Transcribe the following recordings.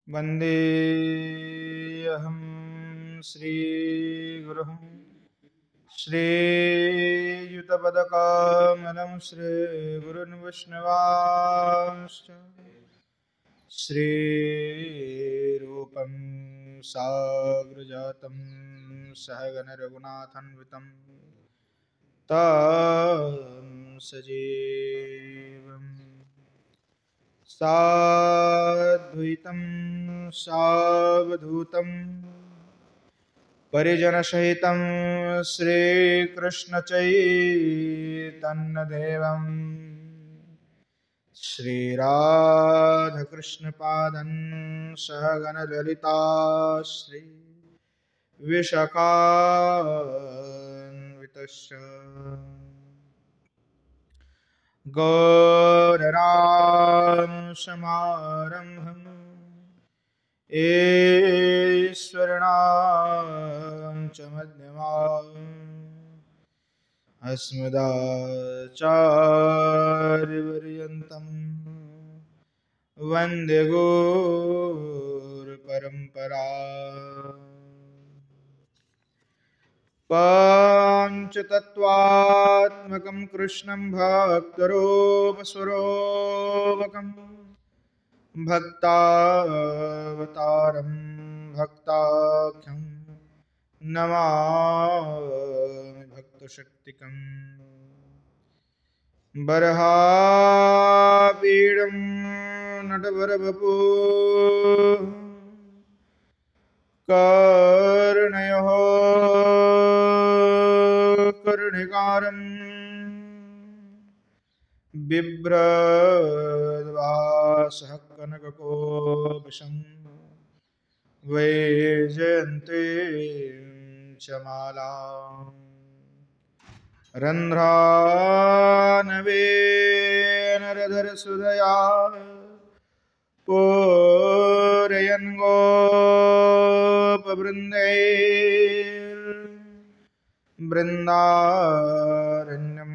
वन्देऽहं श्रीगुरुं श्रीयुतपदकमलं श्रीगुरुन् वैष्णवांश्च श्रीरूपं साग्रजातं सहगणरघुनाथान्वितं तं सजीवम् साद्वैतं सावधूतं परिजनसहितं श्रीकृष्णचैतन्यदेवं श्रीराधकृष्णपादं सहगणललिता श्री विशाखान्वितश्च गौरराम समारम्भम् ईश्वरणां च मध्यमाम् अस्मदाचार्यपर्यन्तं वन्दे गुरुपरम्परा पाञ्चतत्त्वात्मकं कृष्णं भक्तरूपस्वरूपकं भक्तावतारं भक्ताख्यं नमामि भक्तशक्तिकं बर्हापीडं नटवरवपु कर्णयोः कर्णिकारं बिभ्रद्वासः कनककोपशं वैजयन्तीं च मालाम् रन्ध्रानवेनरधरसुधया पूरयन् गोपवृन्दैर्बृन्दारण्यं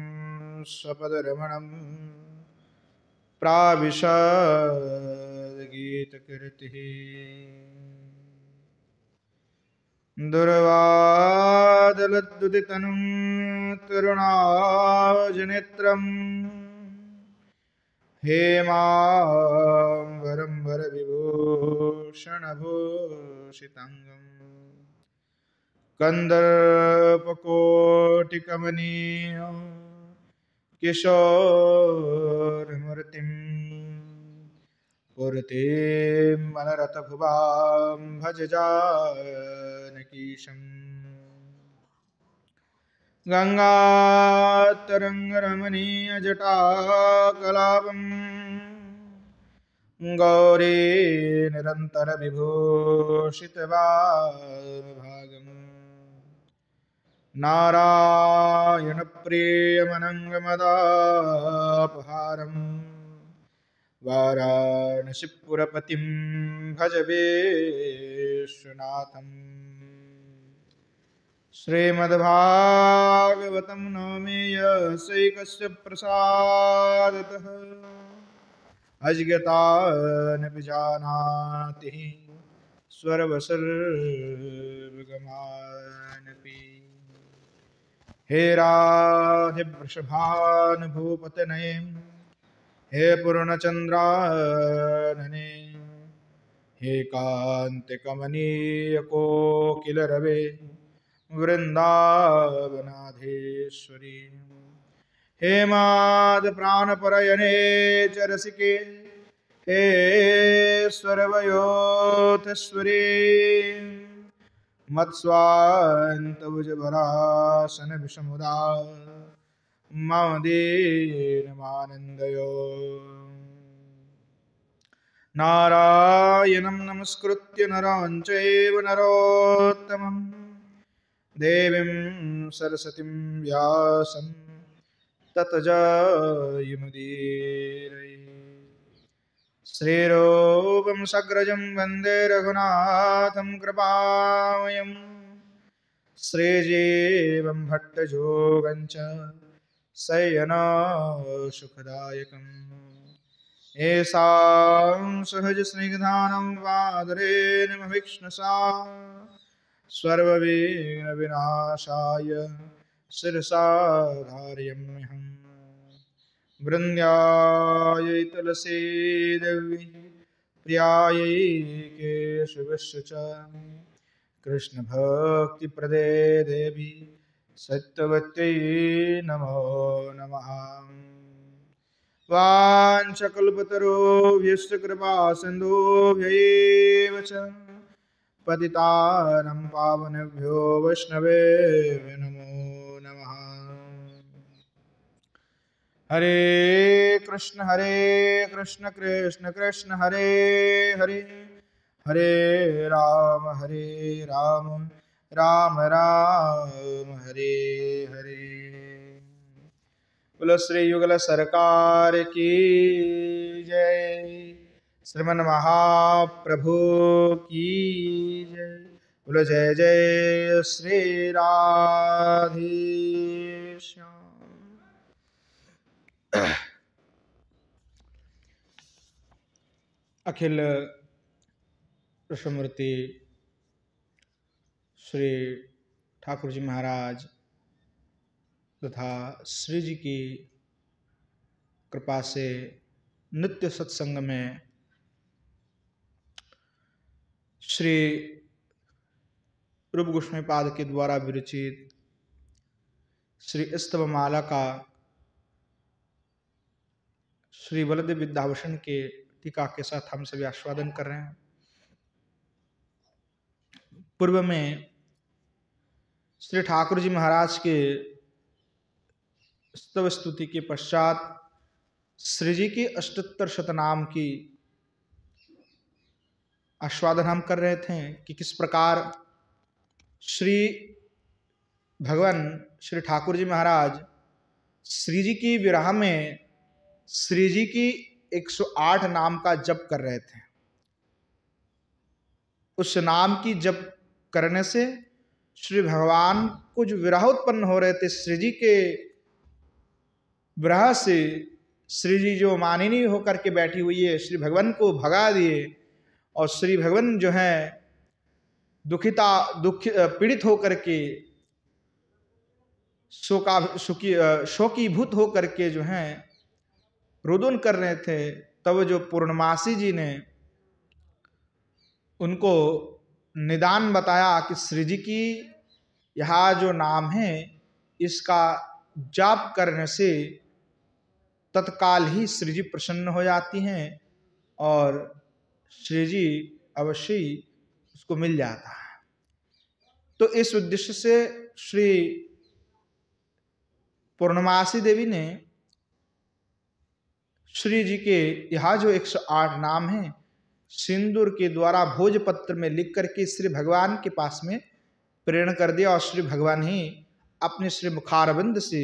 स्वपदरमणं प्राविशद्गीतकीर्तिः दुर्वादलद्युतितनुं तरुणाजनेत्रं हेमाम्बरं वरविभूषणभूषिताङ्गं कन्दर्पकोटिकमनीय किशोरमूर्तिं पूर्तिं मनरतभुवां भज जानकीशम् गंगातरङ्गरमणीयजटाकलापं गौरी निरन्तरविभूषितवागम् नारायणप्रियमनङ्गमदापहारम् वाराणसीपुरपतिं भज विश्वनाथम् श्रीमद्भागवतं नवमी यस्यैकस्य प्रसादतः अज्ञातानपि जानाति स्वरवसर्वगमानपि हे राधे वृषभानुभूपतनये हे पूर्णचन्द्रानने हे कान्तिकमनीयकोकिलरवे वृन्दावनाधीश्वरी हे मादप्राणपरयणे च रसिके हे स्वरवयोधस्वरी मत्स्वान्तभुजभरासनविषमुदा मम दीनमानन्दयो नारायणं नमस्कृत्य नरं चैव नरोत्तमम् देवीं सरस्वतीं व्यासं ततो जयमुदीरये श्रीरूपं सग्रजं वन्दे रघुनाथं कृपामयं श्रीजीवं भट्टयोगं च शयनसुखदायकम् येषां सहज स्निग्धानं वादरेणमभिक्ष्णसा सर्वविघ्नविनाशाय शिरसा धारयाम्यहम्। वृन्द्यायै तुलसी देवी प्रियायै केशवस्य च कृष्णभक्तिप्रदे देवी सत्यवत्यै नमो नमः। वाञ्छकल्पतरुभ्यश्च कृपासिन्धुभ्यैव च पतितानां पावनेभ्यो वैष्णवेभ्यो नमो नमः। हरे कृष्ण कृष्ण कृष्ण हरे हरे, हरे राम राम राम हरे हरे। बोलो श्री युगल सरकार की जय, श्रीमन महाप्रभु की जय। बोलो जय जय श्री राधेश्याम। अखिल कृष्णमूर्ति श्री ठाकुर जी महाराज तथा श्री जी की कृपा से नित्य सत्संग में श्री रूप गोस्वामी पाद के द्वारा विरचित श्री स्तव माला का श्री बलदेव विद्याभूषण के टीका के साथ हम सभी आस्वादन कर रहे हैं। पूर्व में श्री ठाकुर जी महाराज के स्तव स्तुति के पश्चात श्री जी की अष्टोत्तर शतनाम की आस्वादन हम कर रहे थे कि किस प्रकार श्री भगवान श्री ठाकुर जी महाराज श्री जी की विरह में श्री जी की 108 नाम का जप कर रहे थे। उस नाम की जप करने से श्री भगवान को जो विरह उत्पन्न हो रहे थे, श्री जी के विरह से श्री जी जो मानिनी होकर के बैठी हुई है, श्री भगवान को भगा दिए और श्री भगवान जो है पीड़ित होकर के शोकीभूत होकर के जो है रोदन कर रहे थे। तब जो पूर्णमासी जी ने उनको निदान बताया कि श्री जी की यह जो नाम है इसका जाप करने से तत्काल ही श्री जी प्रसन्न हो जाती हैं और श्री जी अवश्य ही उसको मिल जाता है। तो इस उद्देश्य से श्री पूर्णमासी देवी ने श्री जी के यह जो 108 नाम हैं सिंदूर के द्वारा भोजपत्र में लिख करके श्री भगवान के पास में प्रेरण कर दिया और श्री भगवान ही अपने श्री मुखारविंद से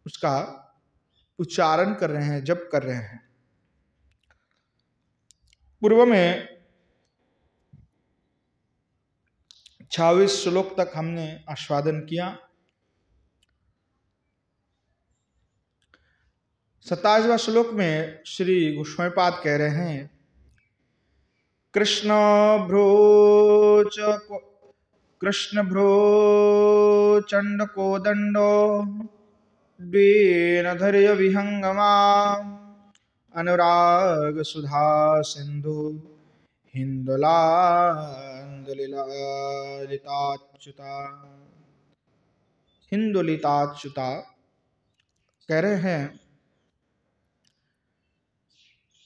उसका उच्चारण कर रहे हैं, जप कर रहे हैं। पूर्व में 26 श्लोक तक हमने आस्वादन किया। 27वां श्लोक में श्री गोस्वामी पाद कह रहे हैं कृष्ण भ्रो चंड कोदंडो द्वेनधर्य विहंगमा अनुराग सुधा सिंधु हिंदुलिताच्युता कह रहे हैं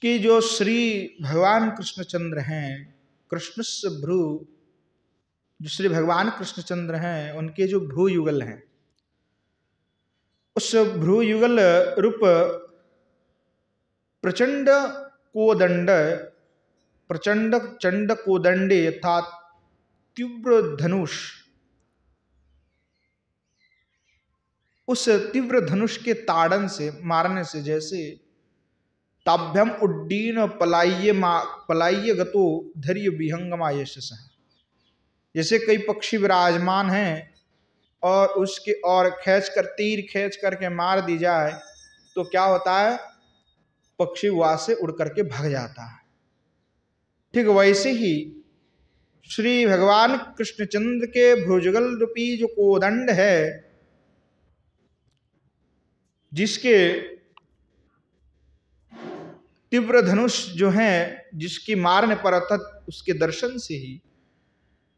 कि जो श्री भगवान कृष्णचंद्र हैं, कृष्णस्य भ्रू, जो श्री भगवान कृष्णचंद्र हैं उनके जो भ्रू युगल हैं, उस भ्रू युगल रूप प्रचंड चंड कोदंडे अर्थात तीव्र धनुष, उस तीव्र धनुष के ताड़न से मारने से जैसे ताभ्यम उड्डीन पलाय्य गतो धैर्य विहंगमा यशस, जैसे कई पक्षी विराजमान हैं और उसके और तीर खींच करके मार दी जाए तो क्या होता है, पक्षी वहां से उड़ करके भाग जाता है। ठीक वैसे ही श्री भगवान कृष्णचंद्र के भुजगल रूपी जो कोदंड है, जिसके तीव्र धनुष जो है, जिसकी मारने पर अर्थात उसके दर्शन से ही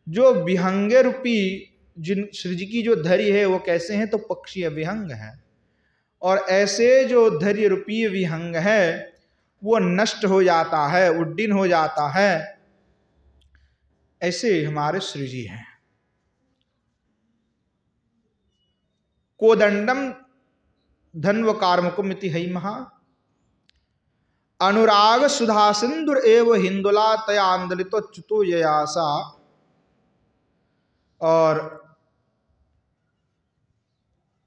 जो विहंग रूपी जिन श्री जी की जो धैर्य है वो कैसे हैं, तो पक्षी विहंग है। और ऐसे जो धैर्य रूपी विहंग है वो नष्ट हो जाता है, उड्डीन हो जाता है। ऐसे हमारे श्री जी हैं। कोदंडम धन्व कार्मुकमिति है महा अनुराग सुधा सिंधुर एव हिंदुला तयांदलितो च्युतो ययासा। और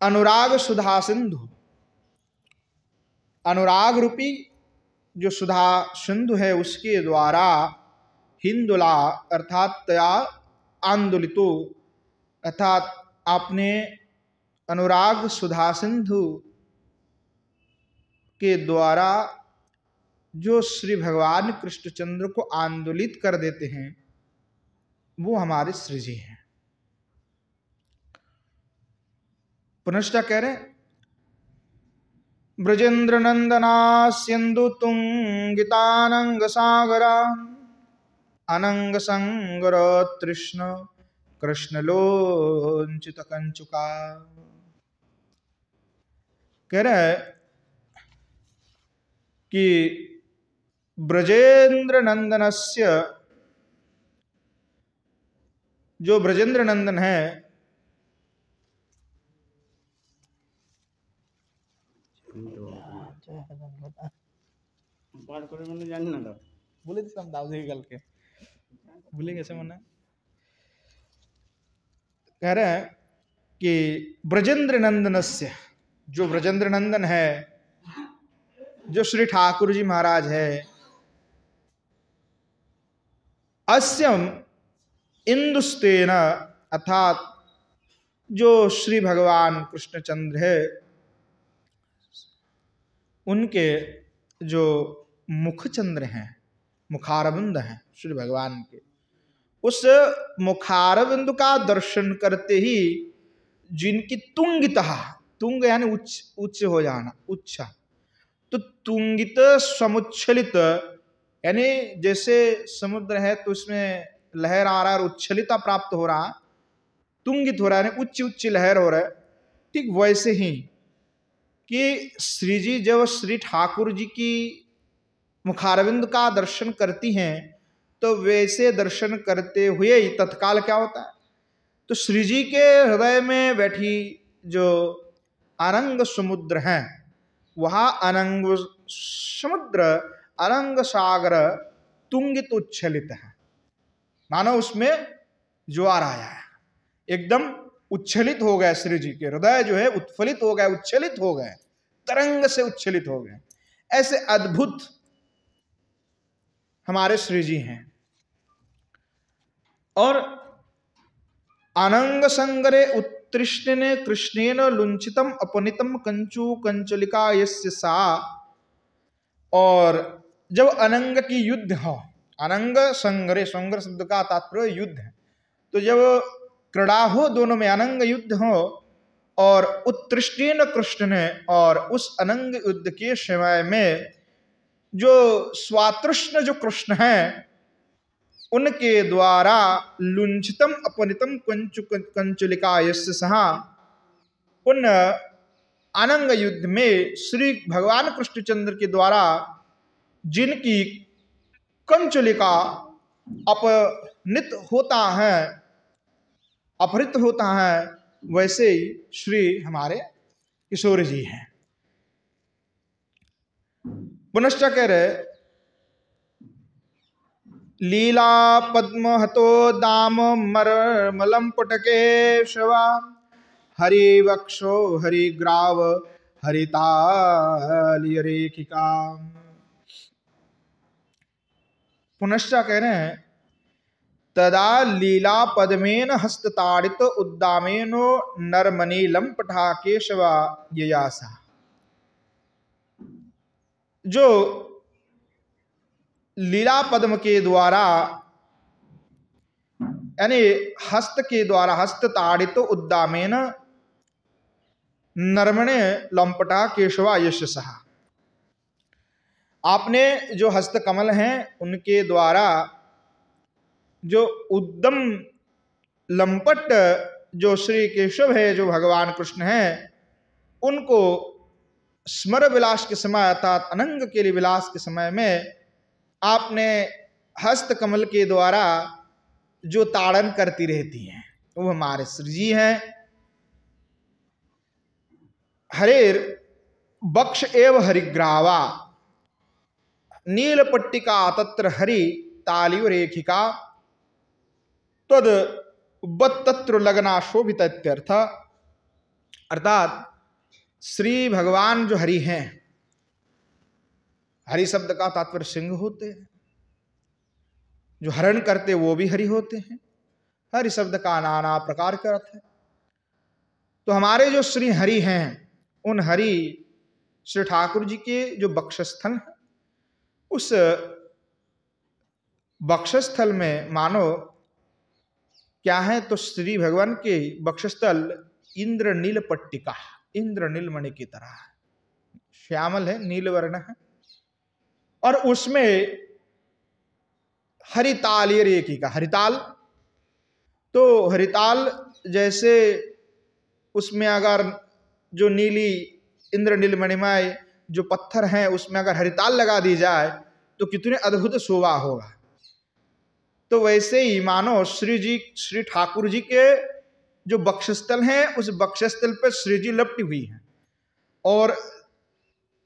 अनुराग सुधा सिंधु, अनुराग रूपी जो सुधा सिंधु है उसके द्वारा हिंदुला अर्थात तया आंदोलितो, अर्थात आपने अनुराग सुधा सिंधु के द्वारा जो श्री भगवान कृष्णचंद्र को आंदोलित कर देते हैं वो हमारे श्री जी हैं। पुनश्च कह रहे ब्रजेंद्र नंदना सिंधु तुंगितानंग सागरा अनंग संगर तृष्ण कृष्ण लोंचित कंचुका। कह रहे कि ब्रजेंद्र नंदनस्य, जो ब्रजेंद्र नंदन है, बोले कैसे मना, कह रहे हैं कि ब्रजेंद्र नंदनस्य, जो ब्रजेंद्र नंदन है, जो श्री ठाकुर जी महाराज है, अस्यम इंदुस्तेन, अर्थात जो श्री भगवान कृष्णचंद्र है उनके जो मुखचंद्र हैं, मुखारविंद हैं श्री भगवान के, उस मुखारविंद का दर्शन करते ही जिनकी तुंगिता, तुंग यानी उच्च, उच्च हो जाना, उच्च, तो तुंगित समुच्छलित यानी जैसे समुद्र है तो उसमें लहर आ रहा है और उच्छलिता प्राप्त हो रहा, तुंगित हो रहा है, उच्च उच्च लहर हो रहा है। ठीक वैसे ही कि श्री जी जब श्री ठाकुर जी की मुखारविंद का दर्शन करती हैं तो वैसे दर्शन करते हुए ही तत्काल क्या होता है, तो श्री जी के हृदय में बैठी जो अनंग समुद्र हैं, वहां अनंग समुद्र, अनंग सागर तुंगित उच्छलित है, मानो उसमें ज्वार आया है, एकदम उच्छलित हो गए श्री जी के हृदय जो है, उत्फलित हो गए, उच्छलित हो गए, तरंग से उच्छलित हो गए। ऐसे अद्भुत हमारे श्री जी हैं। और अनंग संगरे उत्तृष्णे कृष्णेन लुंचितम अपनितम कंचु कंचलिका यस्य सा। और जब अनंग की युद्ध हो, अनंग संगरे, संगर शब्द का तात्पर्य युद्ध है, तो जब क्रीड़ा हो दोनों में, अनंग युद्ध हो, और उत्तृष्टेन कृष्ण ने, और उस अनंग युद्ध के समय में जो स्वातृष्ण जो कृष्ण हैं उनके द्वारा लुंचितम अपनितम कंचुलिका यस्य सहा, उन अनंग युद्ध में श्री भगवान कृष्णचंद्र के द्वारा जिनकी कंचुलिका अपनित होता है, अपहृत होता है, वैसे ही श्री हमारे किशोर जी हैं। पुनश्च कह रहे लीला पद्म हतो दाम मरमलम पुटके शवा हरि वक्षो हरि ग्राव हरितालिय रेखिका। पुनश्च कह रहे हैं तदा लीला पद्मेन हस्तताड़ित उद्दामेनो नरमनीलम पठा केशवा ययासा। जो लीला पद्म के द्वारा यानी हस्त के द्वारा हस्त ताड़ित उद्दामेन नर्मणे लंपटा केशवा यश सहा, आपने जो हस्त कमल हैं उनके द्वारा जो उद्दम लंपट जो श्री केशव है, जो भगवान कृष्ण है, उनको स्मर विलास के समय अर्थात अनंग के लिए विलास के समय में आपने हस्त कमल के द्वारा जो ताड़न करती रहती हैं वो हमारे श्री जी हैं। हरेर बक्ष एव हरिग्रावा नील पट्टिका तत्र हरि तालिव रेखिका तद बत्तत्र लगना शोभित इत्यर्थ, अर्थात श्री भगवान जो हरि हैं, हरि शब्द का तात्पर्य सिंह होते हैं, जो हरण करते वो भी हरि होते हैं। हरि शब्द का नाना प्रकार का अर्थ है। तो हमारे जो श्री हरि हैं, उन हरि श्री ठाकुर जी के जो बक्षस्थल है, उस बक्षस्थल में मानो क्या है, तो श्री भगवान के बक्षस्थल इंद्र नील पट्टिका, इंद्र नीलमणि की तरह है, श्यामल है, नील वर्ण है, और उसमें हरिताल ये रेखिका, हरिताल तो हरिताल जैसे उसमें अगर जो नीली इंद्र नीलमणिमय जो पत्थर हैं उसमें अगर हरिताल लगा दी जाए तो कितने अद्भुत शोभा होगा। तो वैसे ही मानो श्री जी, श्री ठाकुर जी के जो बक्षस्थल हैं, उस बक्षस्थल पर श्री जी लपटी हुई हैं, और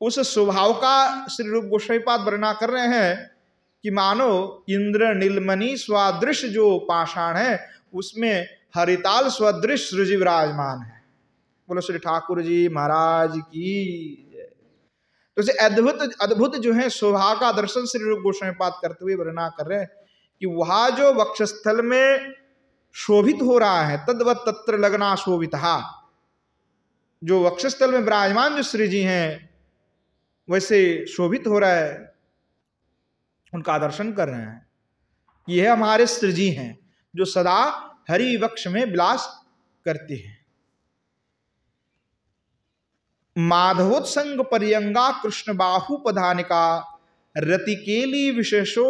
उस स्वभाव का श्री रूप गोस्वामी पाद वर्णना कर रहे हैं कि मानो इंद्र नीलमणि स्वादृश जो पाषाण है उसमें हरिताल स्वदृश श्री जी विराजमान है। बोलो श्री ठाकुर जी महाराज की। तो इसे अद्भुत अद्भुत जो है शोभा का दर्शन श्री रूप गोस्वामी पाद करते हुए वर्णना कर रहे हैं कि वहां जो वक्षस्थल में शोभित हो रहा है, तद्वत तत्र लगना शोभित, जो वक्षस्थल में विराजमान जो श्री जी हैं वैसे शोभित हो रहा है, उनका दर्शन कर रहे हैं। यह हमारे श्री जी हैं जो सदा हरि वक्ष में विलास करते हैं। माधवोत्संग पर्यंगा कृष्ण बाहु पधानिका रतिकेली विशेषो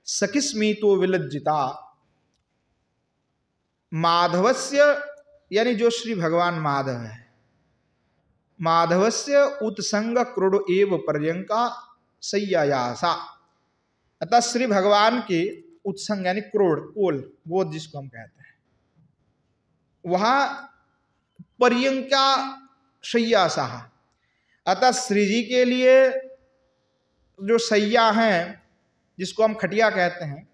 सखिस्मितो विलज्जिता। माधवस्य यानी जो श्री भगवान माधव है, माधवस्य उत्संग क्रोड एव पर्यंका सय्यायासा, अतः श्री भगवान के उत्संग यानी क्रोड, कोल, गोद जिसको हम कहते हैं, वहां पर्यंका शय्यासा, अतः श्री जी के लिए जो सैया हैं जिसको हम खटिया कहते हैं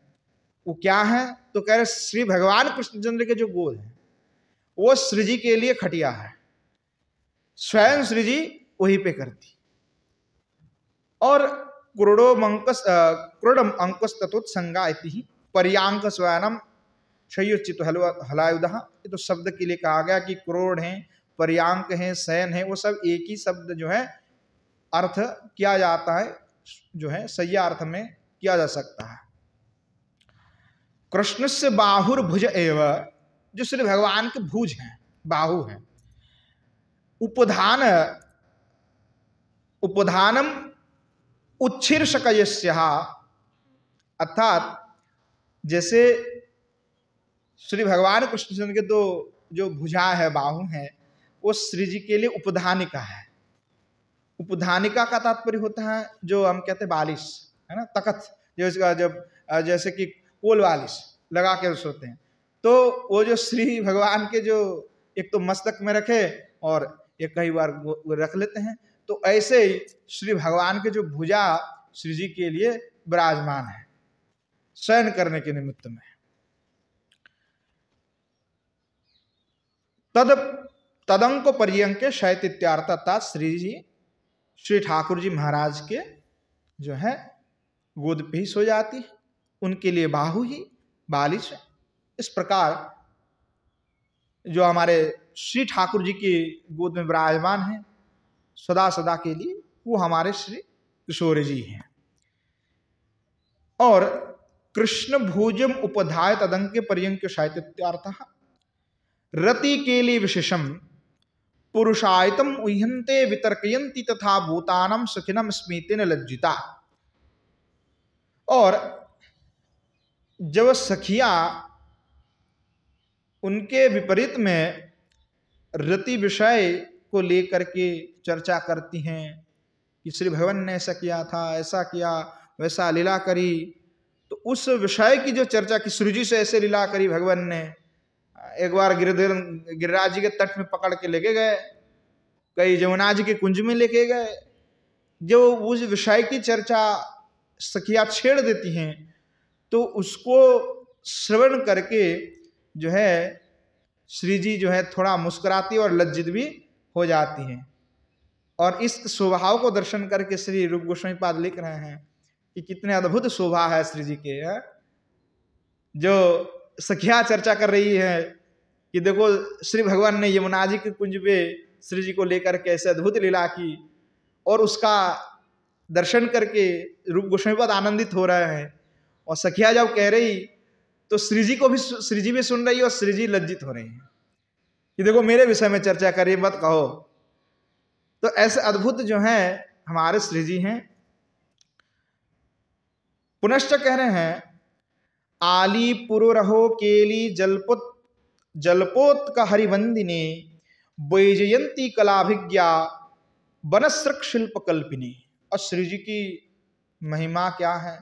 वो क्या है, तो कह रहे श्री भगवान कृष्णचंद्र के जो गोद हैं वो श्री जी के लिए खटिया है, स्वयं श्री जी वहीं पे करती। और क्रोडम अंकुश तत्वोत्संगा इति पर्यांक स्वयं शयोचित हलायुधः, ये तो शब्द के लिए कहा गया कि क्रोड हैं, पर्यांक हैं, शयन है, वो सब एक ही शब्द जो है अर्थ किया जाता है, जो है सैया अर्थ में किया जा सकता है। कृष्ण से बाहुर्भुज एव, जो श्री भगवान के भुज हैं, बाहु हैं, उपधान उपधानम उच्छीर्षकयस्यः, अर्थात जैसे श्री भगवान कृष्णचंद्र के तो जो भुजा है, बाहु है, वो श्री जी के लिए उपधानिका है। उपधानिका का तात्पर्य होता है जो हम कहते हैं बालिश, है ना, तखत, जो इसका जब जैसे कि कोल बालिश लगा के सोते हैं, तो वो जो श्री भगवान के जो एक तो मस्तक में रखे और एक कई बार रख लेते हैं, तो ऐसे ही श्री भगवान के जो भुजा श्री जी के लिए विराजमान है शयन करने के निमित्त में। तदंक पर्यंक शयत इत्यार्थ, अर्थात श्री जी, श्री ठाकुर जी महाराज के जो है गोद पे ही सो जाती है, उनके लिए बाहु ही बालिश है। इस प्रकार जो हमारे श्री ठाकुर जी की गोद में विराजमान है सदा सदा के लिए, वो हमारे श्री किशोर जी हैं। और कृष्ण भोजम उपधाय तदंके पर्यंक साहित्यार्थ रति केली विशेषम पुरुषायतम उह्यंते वितर्कयंती तथा भूतानम सखिनम स्मृतिन लज्जिता। और जब सखिया उनके विपरीत में रति विषय को लेकर के चर्चा करती हैं कि श्री भगवान ने ऐसा किया था, ऐसा किया, वैसा लीला करी, तो उस विषय की जो चर्चा की, श्री जी से ऐसे लीला करी भगवान ने, एक बार गिरिराज जी के तट में पकड़ के लेके गए, कई यमुना जी के कुंज में लेके गए। जो उस विषय की चर्चा सखिया छेड़ देती हैं तो उसको श्रवण करके जो है श्री जी जो है थोड़ा मुस्कुराती और लज्जित भी हो जाती हैं। और इस स्वभाव को दर्शन करके श्री रूप गोस्वामी पाद लिख रहे हैं कि कितने अद्भुत शोभा है श्री जी के। जो सखिया चर्चा कर रही है कि देखो श्री भगवान ने यमुना जी के कुंज पे श्री जी को लेकर के ऐसे अद्भुत लीला की, और उसका दर्शन करके रूप गोस्वामी पाद आनंदित हो रहे हैं। और सखिया जब कह रही तो श्री जी भी सुन रही है और श्री जी लज्जित हो रही है कि देखो मेरे विषय में चर्चा करिए, मत कहो। तो ऐसे अद्भुत जो हैं हमारे श्री जी हैं। पुनश्च कह रहे हैं आली पुरुरहो केली जलपोत का हरिवंदिनी वैजयंती कलाभिज्ञा वनश्रक शिल्प कल्पिनी। और श्री जी की महिमा क्या है?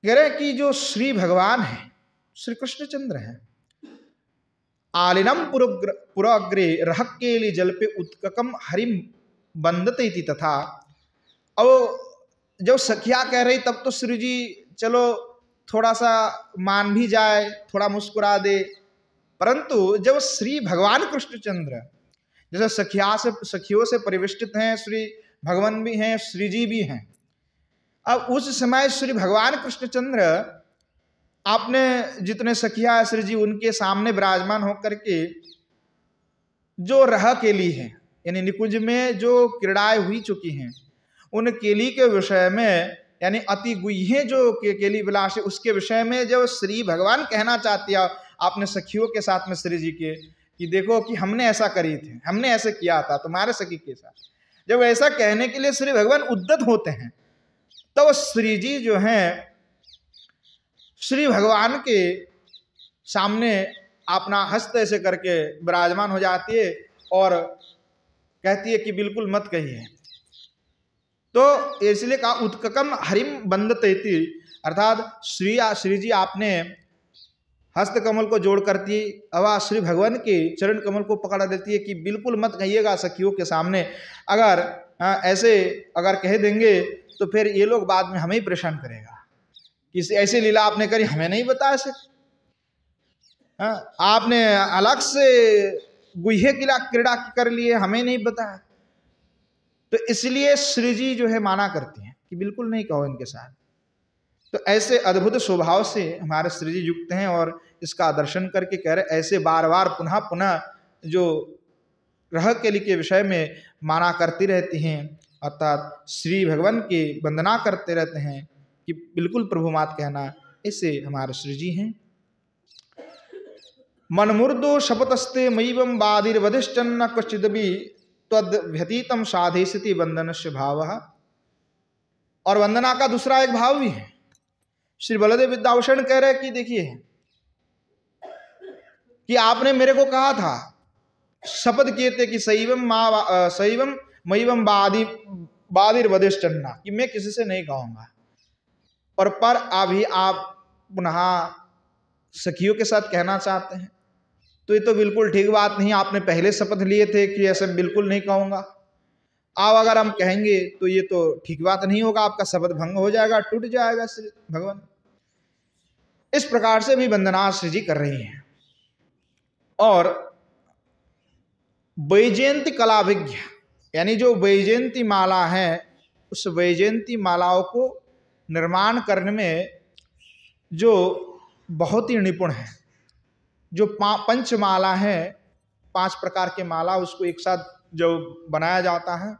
कह रहे कि जो श्री भगवान है, श्री कृष्णचंद्र है, आलिनम पुराग्रे रहक्केली जल पे उत्ककम हरिम बंदते इति तथा। अब जब सखिया कह रही तब तो श्री जी चलो थोड़ा सा मान भी जाए, थोड़ा मुस्कुरा दे, परंतु जब श्री भगवान कृष्णचंद्र जैसे सखियों से परिवेष्टित हैं, श्री भगवान भी हैं, श्री जी भी हैं, अब उस समय श्री भगवान कृष्णचंद्र आपने जितने सखिया श्री जी उनके सामने विराजमान होकर के जो रह केली है, यानी निकुंज में जो क्रीड़ाएं हुई चुकी हैं, उन केली के विषय में, यानी अति गुह्य जो केली विलास है उसके विषय में जब श्री भगवान कहना चाहती है आपने सखियों के साथ में श्री जी के कि देखो कि हमने ऐसा करी थे, हमने ऐसे किया था तुम्हारे सखी के साथ, जब ऐसा कहने के लिए श्री भगवान उद्यत होते हैं तो श्री जी जो हैं श्री भगवान के सामने अपना हस्त ऐसे करके विराजमान हो जाती है और कहती है कि बिल्कुल मत कहिए। तो इसलिए कहा उत्ककम हरिम बंदते, अर्थात श्री जी आपने हस्त कमल को जोड़ करती अवा श्री भगवान के चरण कमल को पकड़ा देती है कि बिल्कुल मत कहिएगा सखियों के सामने, अगर ऐसे अगर कह देंगे तो फिर ये लोग बाद में हमें ही परेशान करेगा कि ऐसी लीला आपने करी, हमें नहीं बताया से, आपने अलग से गुह्य क्रीड़ा कर लिए, हमें नहीं बताया। तो इसलिए श्री जी जो है माना करती हैं कि बिल्कुल नहीं कहो इनके साथ। तो ऐसे अद्भुत स्वभाव से हमारे श्री जी युक्त हैं और इसका दर्शन करके कह रहे ऐसे बार बार पुनः पुनः जो रह केली के विषय में माना करती रहती हैं, अर्थात श्री भगवान की वंदना करते रहते हैं कि बिल्कुल प्रभु मात कहना, ऐसे हमारे श्री जी हैं। मनमुर्दो शपतस्ते मयीवं बाधिर्वधिष्ठन्न क्वचिदपि त्वद्व्यतीतं साधयसि वंदनस्य भावः। और वंदना का दूसरा एक भाव भी है। श्री बलदेव विद्याभूषण कह रहे कि देखिए कि आपने मेरे को कहा था, शपथ किए थे कि सैवम मयीवं बाधिर्वधिष्ठन्न, कि मैं किसी से नहीं कहूंगा, और पर अभी आप पुनः सखियों के साथ कहना चाहते हैं, तो ये तो बिल्कुल ठीक बात नहीं। आपने पहले शपथ लिए थे कि ऐसे बिल्कुल नहीं कहूंगा, अब अगर हम कहेंगे तो ये तो ठीक बात नहीं होगा, आपका शपथ भंग हो जाएगा, टूट जाएगा श्री भगवान। इस प्रकार से भी वंदना श्री जी कर रही हैं। और वैजयंती कलाभिज्ञ, यानी जो वैजयंती माला है, उस वैजयंती मालाओं को निर्माण करने में जो बहुत ही निपुण है। जो पंचमाला है, 5 प्रकार के माला उसको एक साथ जो बनाया जाता है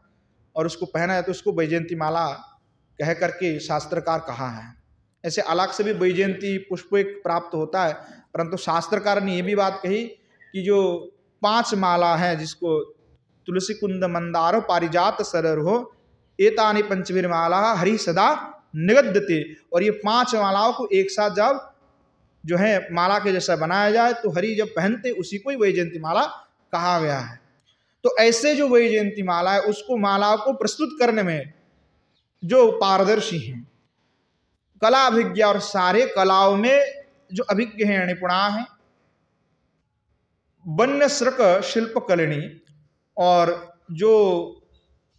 और उसको पहना है तो उसको वैजयंती माला कह करके शास्त्रकार कहा है। ऐसे अलग से भी वैजयंती पुष्प एक प्राप्त होता है, परंतु शास्त्रकार ने यह भी बात कही कि जो 5 माला है, जिसको तुलसी कुंद मंदार पारिजात सररो एतानि पंचवीरमाला हरि सदा निगद्यते, और ये 5 मालाओं को एक साथ जब जो है माला के जैसा बनाया जाए तो हरि जब पहनते उसी को ही वैजयंती माला कहा गया है। तो ऐसे जो वैजयंती माला है उसको माला को प्रस्तुत करने में जो पारदर्शी हैं, कला अभिज्ञ और सारे कलाओं में जो अभिज्ञ हैं, निपुणा हैं, वन्य श्रक शिल्प कलिनी, और जो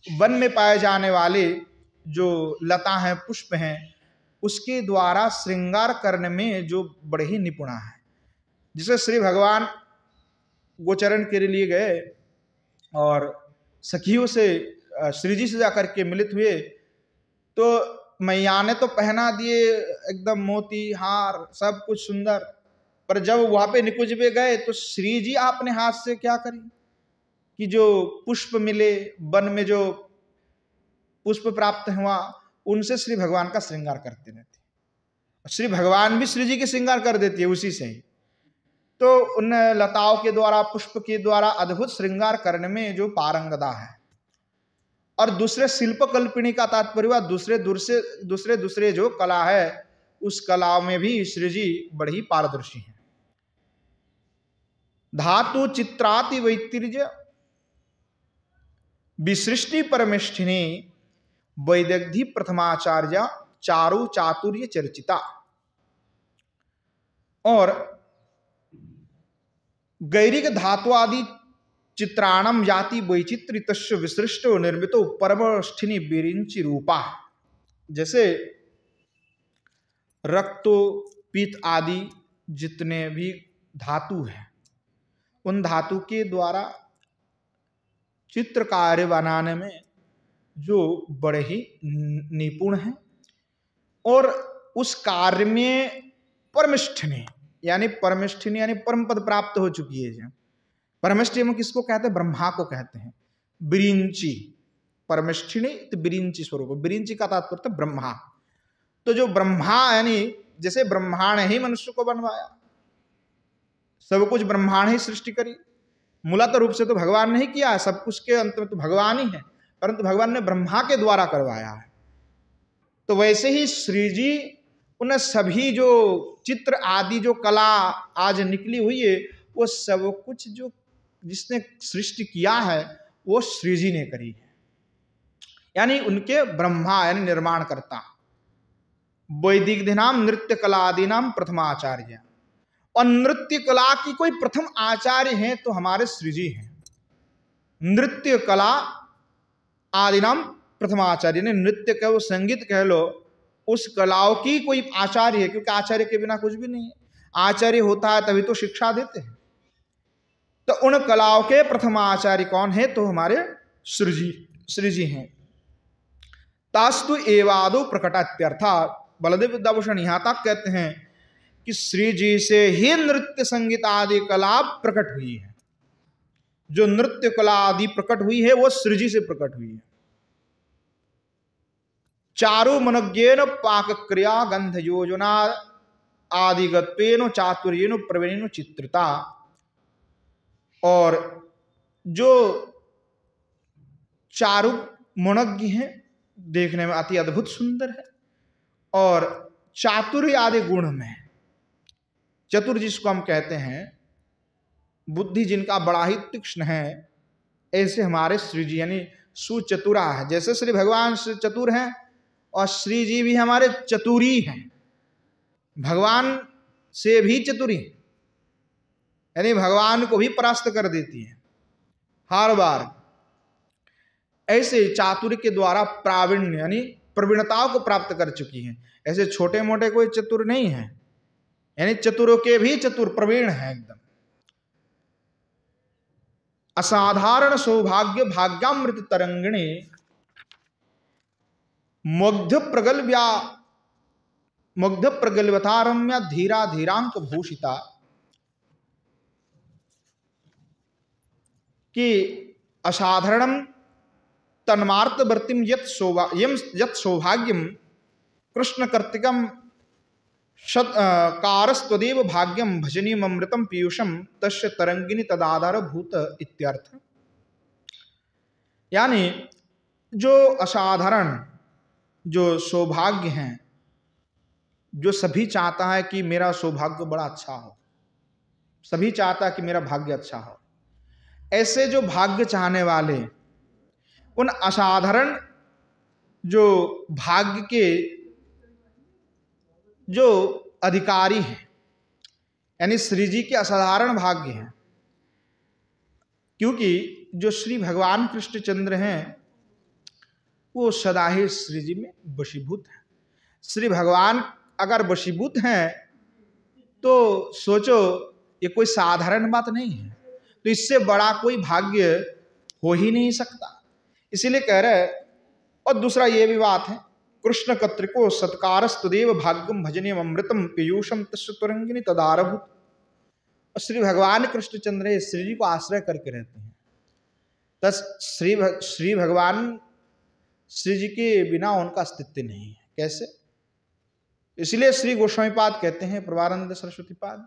वन में पाए जाने वाले जो लता हैं, पुष्प हैं, उसके द्वारा श्रृंगार करने में जो बड़े ही निपुणा है। जिसे श्री भगवान गोचरण के लिए गए और सखियों से श्री जी से जाकर के मिलित हुए, तो मैया ने तो पहना दिए एकदम मोती हार सब कुछ सुंदर, पर जब वहां पे निकुंज पे गए तो श्री जी अपने हाथ से क्या करें कि जो पुष्प मिले, वन में जो पुष्प प्राप्त हुआ, उनसे श्री भगवान का श्रृंगार करते रहते। श्री भगवान भी श्री जी के श्रृंगार कर देती है उसी से ही। तो उन लताओं के द्वारा, पुष्प के द्वारा अद्भुत श्रृंगार करने में जो पारंगदा है। और दूसरे शिल्प कल्पिनी का तात्पर्य हुआ दूसरे जो कला है, उस कला में भी श्री जी बड़ी ही पारदर्शी हैं। धातु चित्राति वैतिर्य विसृष्टि परमेष्ठिनी वैदग्धि प्रथमाचार्य चारु चातुर्य चर्चिता। और गैरिक धातु आदि चित्राणम जाति वैचित्रित विसृष्ट निर्मित परमष्ठिनी बिरिंची रूपा। जैसे रक्तो पीत आदि जितने भी धातु हैं, उन धातु के द्वारा चित्र कार्य बनाने में जो बड़े ही निपुण हैं, और उस कार्य में परमिष्ठिनी यानी परम पद प्राप्त हो चुकी है। परमिष्ठि में किसको कहते हैं? ब्रह्मा को कहते हैं। बिरिंची परमिष्ठिनी तो बिरिंची स्वरूप, बिरिंची का तात्पर्य था ब्रह्मा। तो जो ब्रह्मा यानी जैसे ब्रह्मा ने ही मनुष्य को बनवाया, सब कुछ ब्रह्मा ने ही सृष्टि करी, मूलतः रूप से तो भगवान ने ही किया है, सब कुछ के अंत में तो भगवान ही है, परंतु भगवान ने ब्रह्मा के द्वारा करवाया है। तो वैसे ही श्री जी उन सभी जो चित्र आदि जो कला आज निकली हुई है, वो सब कुछ जो जिसने सृष्टि किया है वो श्री जी ने करी है, यानी उनके ब्रह्मा यानी निर्माण करता। वैदिक नाम नृत्य कला आदि नाम प्रथमाचार्य, और नृत्य कला की कोई प्रथम आचार्य हैं तो हमारे श्री जी हैं। नृत्य कला आदि नाम प्रथमाचार्य ने नृत्य कहो, संगीत कह लो, उस कलाओं की कोई आचार्य है, क्योंकि आचार्य के बिना कुछ भी नहीं है। आचार्य होता है तभी तो शिक्षा देते हैं। तो उन कलाओं के प्रथम आचार्य कौन है? तो हमारे श्री जी हैं। तास्तु एवादो प्रकटात्यर्था। बलदेव विद्याभूषण यहां तक कहते हैं कि श्री जी से ही नृत्य संगीत आदि कला प्रकट हुई है। जो नृत्य कला आदि प्रकट हुई है वो श्री जी से प्रकट हुई है। चारु मनज्ञेन पाक क्रिया गंध योजना आदिगत्वेन चातुर्येन प्रवीणेन चित्रिता। और जो चारु मनज्ञ हैं, देखने में अति अद्भुत सुंदर है, और चातुर्य आदि गुण में, चतुर जिसको हम कहते हैं, बुद्धि जिनका बड़ा ही तीक्ष्ण है, ऐसे हमारे श्री जी यानी सुचतुरा है। जैसे श्री भगवान चतुर हैं और श्री जी भी हमारे चतुरी हैं, भगवान से भी चतुरी, यानी भगवान को भी परास्त कर देती है हर बार। ऐसे चातुर्य के द्वारा प्रावीण्य यानी प्रवीणताओं को प्राप्त कर चुकी हैं। ऐसे छोटे मोटे कोई चतुर नहीं है, यानी चतुरों के भी चतुर प्रवीण है एकदम। असाधारण सौभाग्य भाग्यामृत तरंगिणी मुग्ध प्रगल्भतारम्या धीरा धीरांक भूषिता। कि असाधारणम तन्मार्तवर्तिम यत् सौभाग्यम कृष्ण कर्तिकम कारस्त्वदेव भाग्यम भजनीयम अमृतम पीयूषम तस्य तरंगिनी तदाधार भूत इत्यर्थ। यानी जो असाधारण जो सौभाग्य हैं, जो सभी चाहता है कि मेरा सौभाग्य बड़ा अच्छा हो, सभी चाहता है कि मेरा भाग्य अच्छा हो, ऐसे जो भाग्य चाहने वाले उन असाधारण जो भाग्य के जो अधिकारी हैं, यानी श्री जी के असाधारण भाग्य हैं, क्योंकि जो श्री भगवान कृष्णचंद्र हैं वो सदा ही श्री जी में वशीभूत हैं। श्री भगवान अगर वशीभूत हैं तो सोचो ये कोई साधारण बात नहीं है, तो इससे बड़ा कोई भाग्य हो ही नहीं सकता, इसीलिए कह रहे। और दूसरा ये भी बात है, कृष्ण कर्तिको सत्कारस्तदेव भाग्यम भजनीयम अमृतम पीयूषम तस्य तुरंगिनी तदारभूत। और श्री भगवान कृष्णचंद्र श्री जी को आश्रय करके रहते हैं, तस श्री भगवान श्री जी के बिना उनका अस्तित्व नहीं है। कैसे? इसलिए श्री गोस्वामी पाद कहते हैं, प्रभानंद सरस्वती पाद,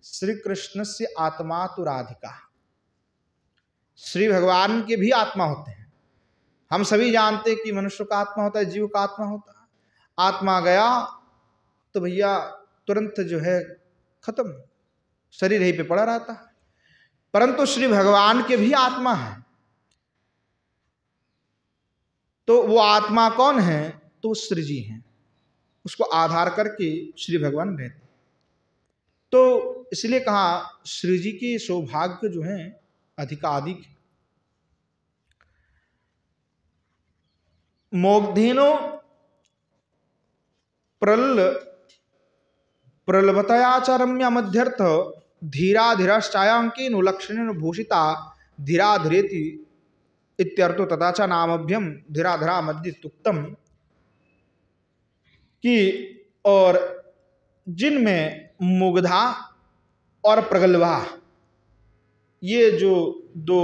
श्री कृष्ण से आत्मा तो राधिका। श्री भगवान के भी आत्मा होते हैं। हम सभी जानते हैं कि मनुष्य का आत्मा होता है, जीव का आत्मा होता है। आत्मा गया तो भैया तुरंत जो है खत्म, शरीर ही पे पड़ा रहता है। परंतु श्री भगवान के भी आत्मा है, तो वो आत्मा कौन है? तो श्री जी हैं, उसको आधार करके श्री भगवान रहते। तो इसलिए कहा श्री जी के सौभाग्य जो हैं अधिकाधिक। मोग्धेनो प्रलभतयाचरम्या मध्यर्थ धीराधिराश्चायांकेन लक्षणेन भूषिता धीराधरेति इत्यर्थो तथा च नामभ्यम धीराधरा मध्यस्तुक्तम। कि और जिनमें मुग्धा और प्रगल्भा ये जो दो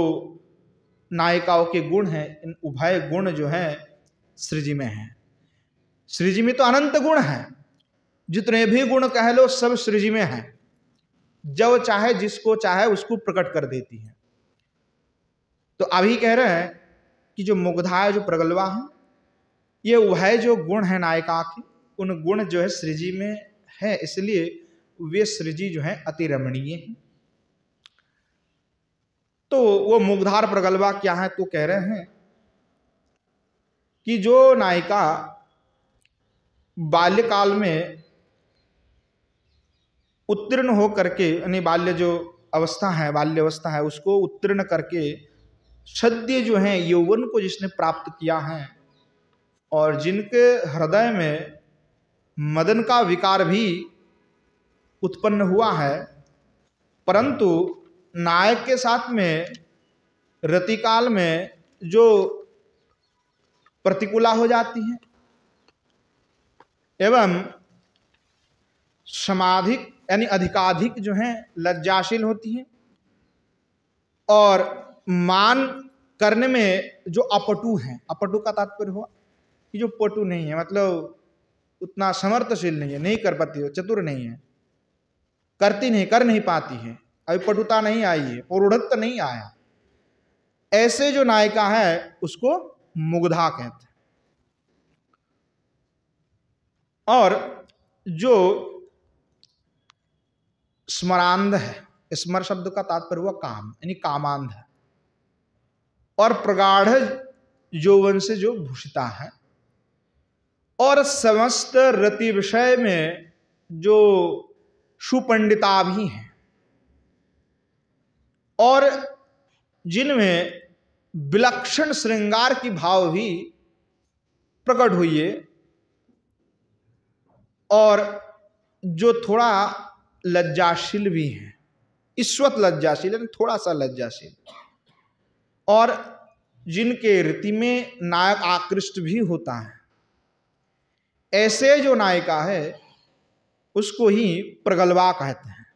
नायिकाओं के गुण हैं, इन उभय गुण जो हैं श्री जी में हैं। श्री जी में तो अनंत गुण हैं, जितने भी गुण कह लो सब श्री जी में हैं। जब चाहे जिसको चाहे उसको प्रकट कर देती है। तो अभी कह रहे हैं कि जो मुग्धा है, जो प्रगल्भा है, ये उभय जो गुण है नायिका की, उन गुण जो है श्री जी में है, इसलिए वे श्री जी जो है अति रमणीय हैं। तो वो मुग्धार प्रगल्भा क्या है? तो कह रहे हैं कि जो नायिका बाल्यकाल में उत्तीर्ण हो करके, यानी बाल्य जो अवस्था है, बाल्य अवस्था है, उसको उत्तीर्ण करके सद्य जो है यौवन को जिसने प्राप्त किया है, और जिनके हृदय में मदन का विकार भी उत्पन्न हुआ है, परंतु नायक के साथ में रतिकाल में जो प्रतिकूला हो जाती है एवं समाधिक यानी अधिकाधिक जो है लज्जाशील होती हैं, और मान करने में जो अपटु हैं, अपटु का तात्पर्य हुआ कि जो पटु नहीं है, मतलब उतना समर्थशील नहीं है, नहीं कर पाती है, चतुर नहीं है, करती नहीं, कर नहीं पाती है, अभी पटुता नहीं आई है, पौरुषत्व नहीं आया, ऐसे जो नायिका है उसको मुग्धा कहते हैं। और जो स्मरांध है, स्मर शब्द का तात्पर्य हुआ काम, यानी कामांध है, और प्रगाढ़ यौवन से जो भूषिता है, और समस्त रति विषय में जो सुपंडिता भी हैं, और जिनमें विलक्षण श्रृंगार की भाव भी प्रकट हुई है, और जो थोड़ा लज्जाशील भी हैं, ईश्वत लज्जाशील यानी थोड़ा सा लज्जाशील, और जिनके रति में नायक आकृष्ट भी होता है, ऐसे जो नायिका है उसको ही प्रगल्भा कहते हैं।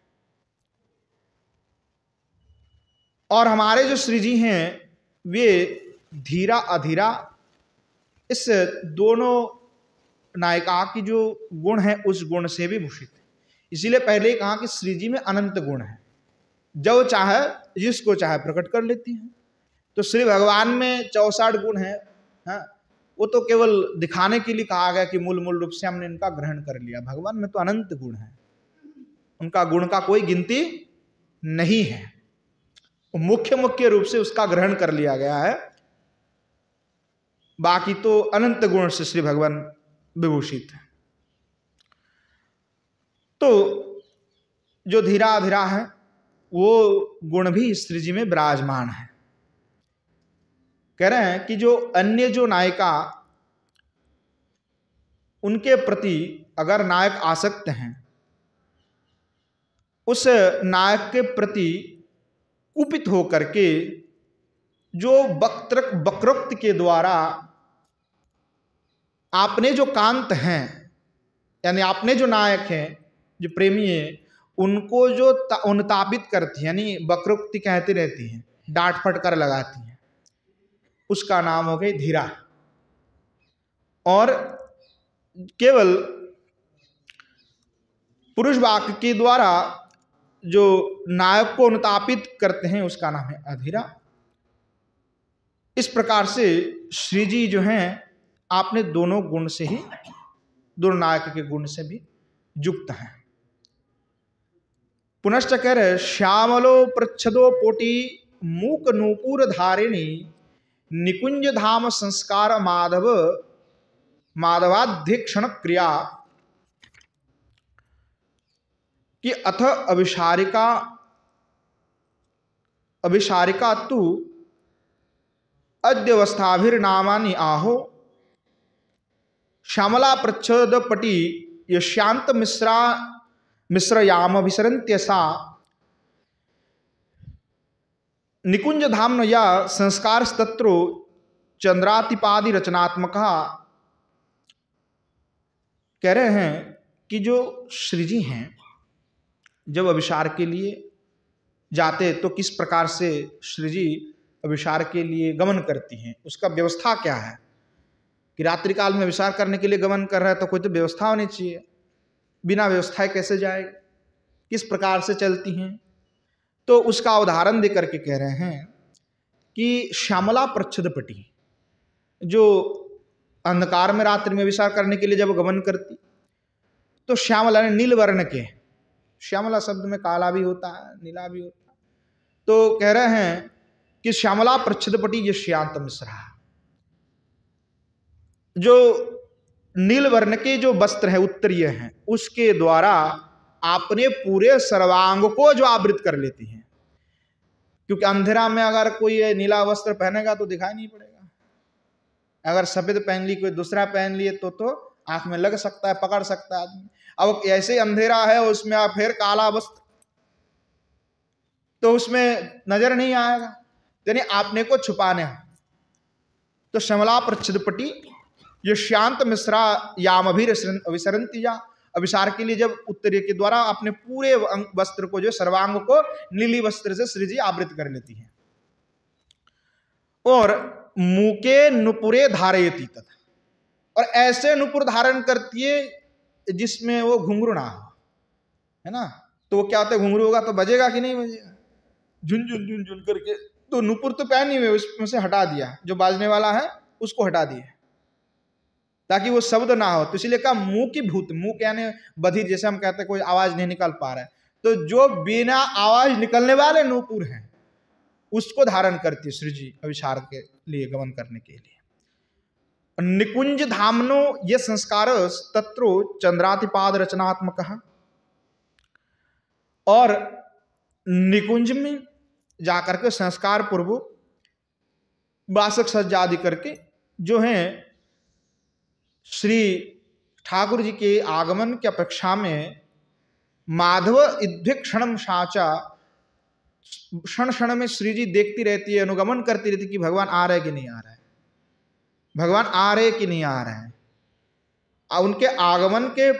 और हमारे जो श्री जी हैं वे धीरा अधीरा, इस दोनों नायिका की जो गुण है उस गुण से भी भूषित है। इसीलिए पहले ही कहा कि श्री जी में अनंत गुण है, जो चाहे जिसको चाहे प्रकट कर लेती हैं। तो श्री भगवान में 64 गुण है, हाँ, वो तो केवल दिखाने के लिए कहा गया कि मूल रूप से हमने इनका ग्रहण कर लिया। भगवान में तो अनंत गुण है, उनका गुण का कोई गिनती नहीं है, मुख्य रूप से उसका ग्रहण कर लिया गया है। बाकी तो अनंत गुण से श्री भगवान विभूषित है। तो जो धीरा धीरा है वो गुण भी श्री जी में विराजमान है। कह रहे हैं कि जो अन्य जो नायिका, उनके प्रति अगर नायक आसक्त हैं, उस नायक के प्रति कुपित होकर के जो वक्रोक्त के द्वारा आपने जो कांत हैं, यानी आपने जो नायक हैं, जो प्रेमी हैं, उनको जो अनुतापित करती है, यानी वक्रोक्ति कहती रहती हैं, डांट फटकार लगाती हैं, उसका नाम हो गई धीरा। और केवल पुरुष वाक्य के द्वारा जो नायक को अनुतापित करते हैं उसका नाम है अधीरा। इस प्रकार से श्री जी जो हैं आपने दोनों गुण से ही, दोनों नायक के गुण से भी युक्त हैं। पुनश्च कह रहे श्यामलो प्रच्छदो पोटी मूक नूपुर धारिणी निकुंज धाम संस्कार माधवाध्यक्षण क्रिया कि अथ अभिसारिका तु अद्यवस्थाभिर्नामानि आहो श्यामला प्रच्छदपटी यशांत मिश्रयाम विसरन्त्यसा निकुंज धाम या संस्कार तत्रो चंद्रातिपादि रचनात्मक। कह रहे हैं कि जो श्री जी हैं जब अभिसार के लिए जाते तो किस प्रकार से श्री जी अभिसार के लिए गमन करती हैं, उसका व्यवस्था क्या है कि रात्रि काल में अभिसार करने के लिए गमन कर रहा है तो कोई तो व्यवस्था होनी चाहिए, बिना व्यवस्था कैसे जाएगी, किस प्रकार से चलती हैं। तो उसका उदाहरण दे करके कह रहे हैं कि श्यामला प्रच्छदपटी, जो अंधकार में रात्रि में अभिसार करने के लिए जब गमन करती तो श्यामला ने नील वर्ण के, श्यामला शब्द में काला भी होता है नीला भी होता है, तो कह रहे हैं कि श्यामला प्रच्छदपटी ये श्यामत मिश्रा, जो नील वर्ण के जो वस्त्र है उत्तरीय हैं उसके द्वारा आपने पूरे सर्वांग को जो आवृत कर लेती हैं। क्योंकि अंधेरा में अगर कोई नीला वस्त्र पहनेगा तो दिखाई नहीं पड़ेगा, अगर सफेद पहन ली कोई दूसरा पहन लिए तो आंख में लग सकता है, पकड़ सकता है आदमी। अब ऐसे अंधेरा है उसमें आप फिर काला वस्त्र तो उसमें नजर नहीं आएगा, यानी आपने को छुपाने हैं। तो श्यामला प्रच्छदपटी ये शांत मिश्रा याम अभिसरंती जा, अभिसार के लिए जब उत्तरीय के द्वारा अपने पूरे वस्त्र को जो सर्वांग को नीली वस्त्र से श्री जी आवृत कर लेती हैं। और मुके नुपुरे धारयति तथा, और ऐसे नुपुर धारण करती है जिसमें वो घुंघरू ना हो, है ना। तो वो क्या होता है, घुंघरू होगा तो बजेगा कि नहीं बजेगा, झुन झुन झुन करके। तो नुपुर तो पहनी हुए उसमें से हटा दिया, जो बाजने वाला है उसको हटा दिया ताकि वो शब्द ना हो। तो इसलिए कहा मुंह की भूत, मुंह यानी बधिर, जैसे हम कहते हैं कोई आवाज नहीं निकल पा रहा है, तो जो बिना आवाज निकलने वाले नूपुर हैं उसको धारण करती है श्री जी अभिसार के लिए गमन करने के लिए। निकुंज धामनो ये संस्कार तत्रो चंद्रातिपाद रचनात्मक, और निकुंज में जाकर के संस्कार पूर्व बासक सज्जा आदि करके जो है श्री ठाकुर जी के आगमन की अपेक्षा में माधव इद्भिक्षणम साचा, क्षण क्षण में श्री जी देखती रहती है, अनुगमन करती रहती कि भगवान आ रहे कि नहीं आ रहे हैं, भगवान आ रहे कि नहीं आ रहे हैं। उनके आगमन के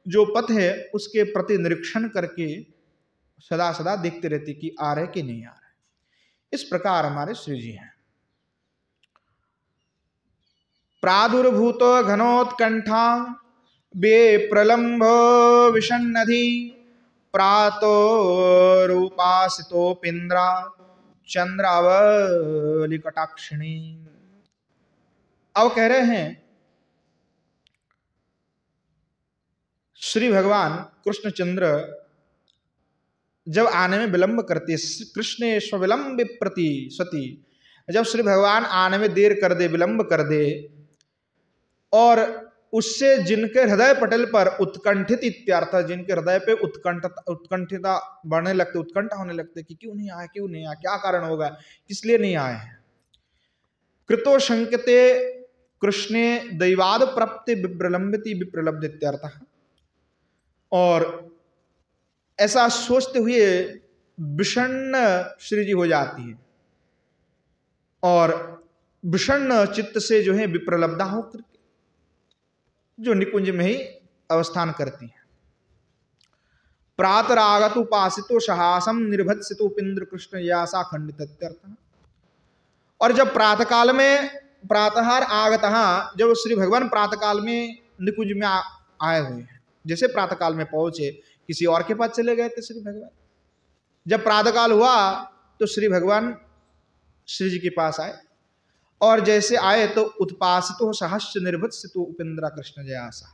जो पथ है उसके प्रति निरीक्षण करके सदा सदा देखते रहती कि आ रहे कि नहीं आ रहे। इस प्रकार हमारे श्री जी हैं। प्रादुर्भूत घनोत्कंठा बे प्रलंब विषन्नधि प्रातो रूपासितोपिंद्रा चंद्रावली कटाक्षिणी। अब कह रहे हैं श्री भगवान कृष्णचंद्र जब आने में विलंब करते, कृष्ण स्वविलंब प्रति सती, जब श्री भगवान आने में देर कर दे, विलंब कर दे, और उससे जिनके हृदय पटल पर उत्कंठित इत्यर्थ, जिनके हृदय पे उत्कंठिता बढ़ने लगते, उत्कंठा होने लगते कि क्यों नहीं आए, क्यों नहीं आए, क्या कारण होगा, किस लिए नहीं आए हैं। कृतो शंकते कृष्णे दैवाद प्राप्ति विप्रलंबिति विप्रलब्ध इत्यर्थ। और ऐसा सोचते हुए विषण्ण श्री जी हो जाती है और विषण्ण चित्त से जो है विप्रलब्धा होकर जो निकुंज में ही अवस्थान करती है। प्रातरागत उपासितो सहासम निर्भत्सितो पिंद्र कृष्ण यासा खंडित। और जब प्रातःकाल में प्रातहार आगत, जब श्री भगवान प्रातःकाल में निकुंज में आए हुए हैं, जैसे प्रातःकाल में पहुंचे, किसी और के पास चले गए थे श्री भगवान। जब प्रातःकाल हुआ तो श्री भगवान श्री जी के पास आए, और जैसे आए तो उत्पासितो सहस्र निर्भत्सितो उपेंद्रा कृष्ण जयासा।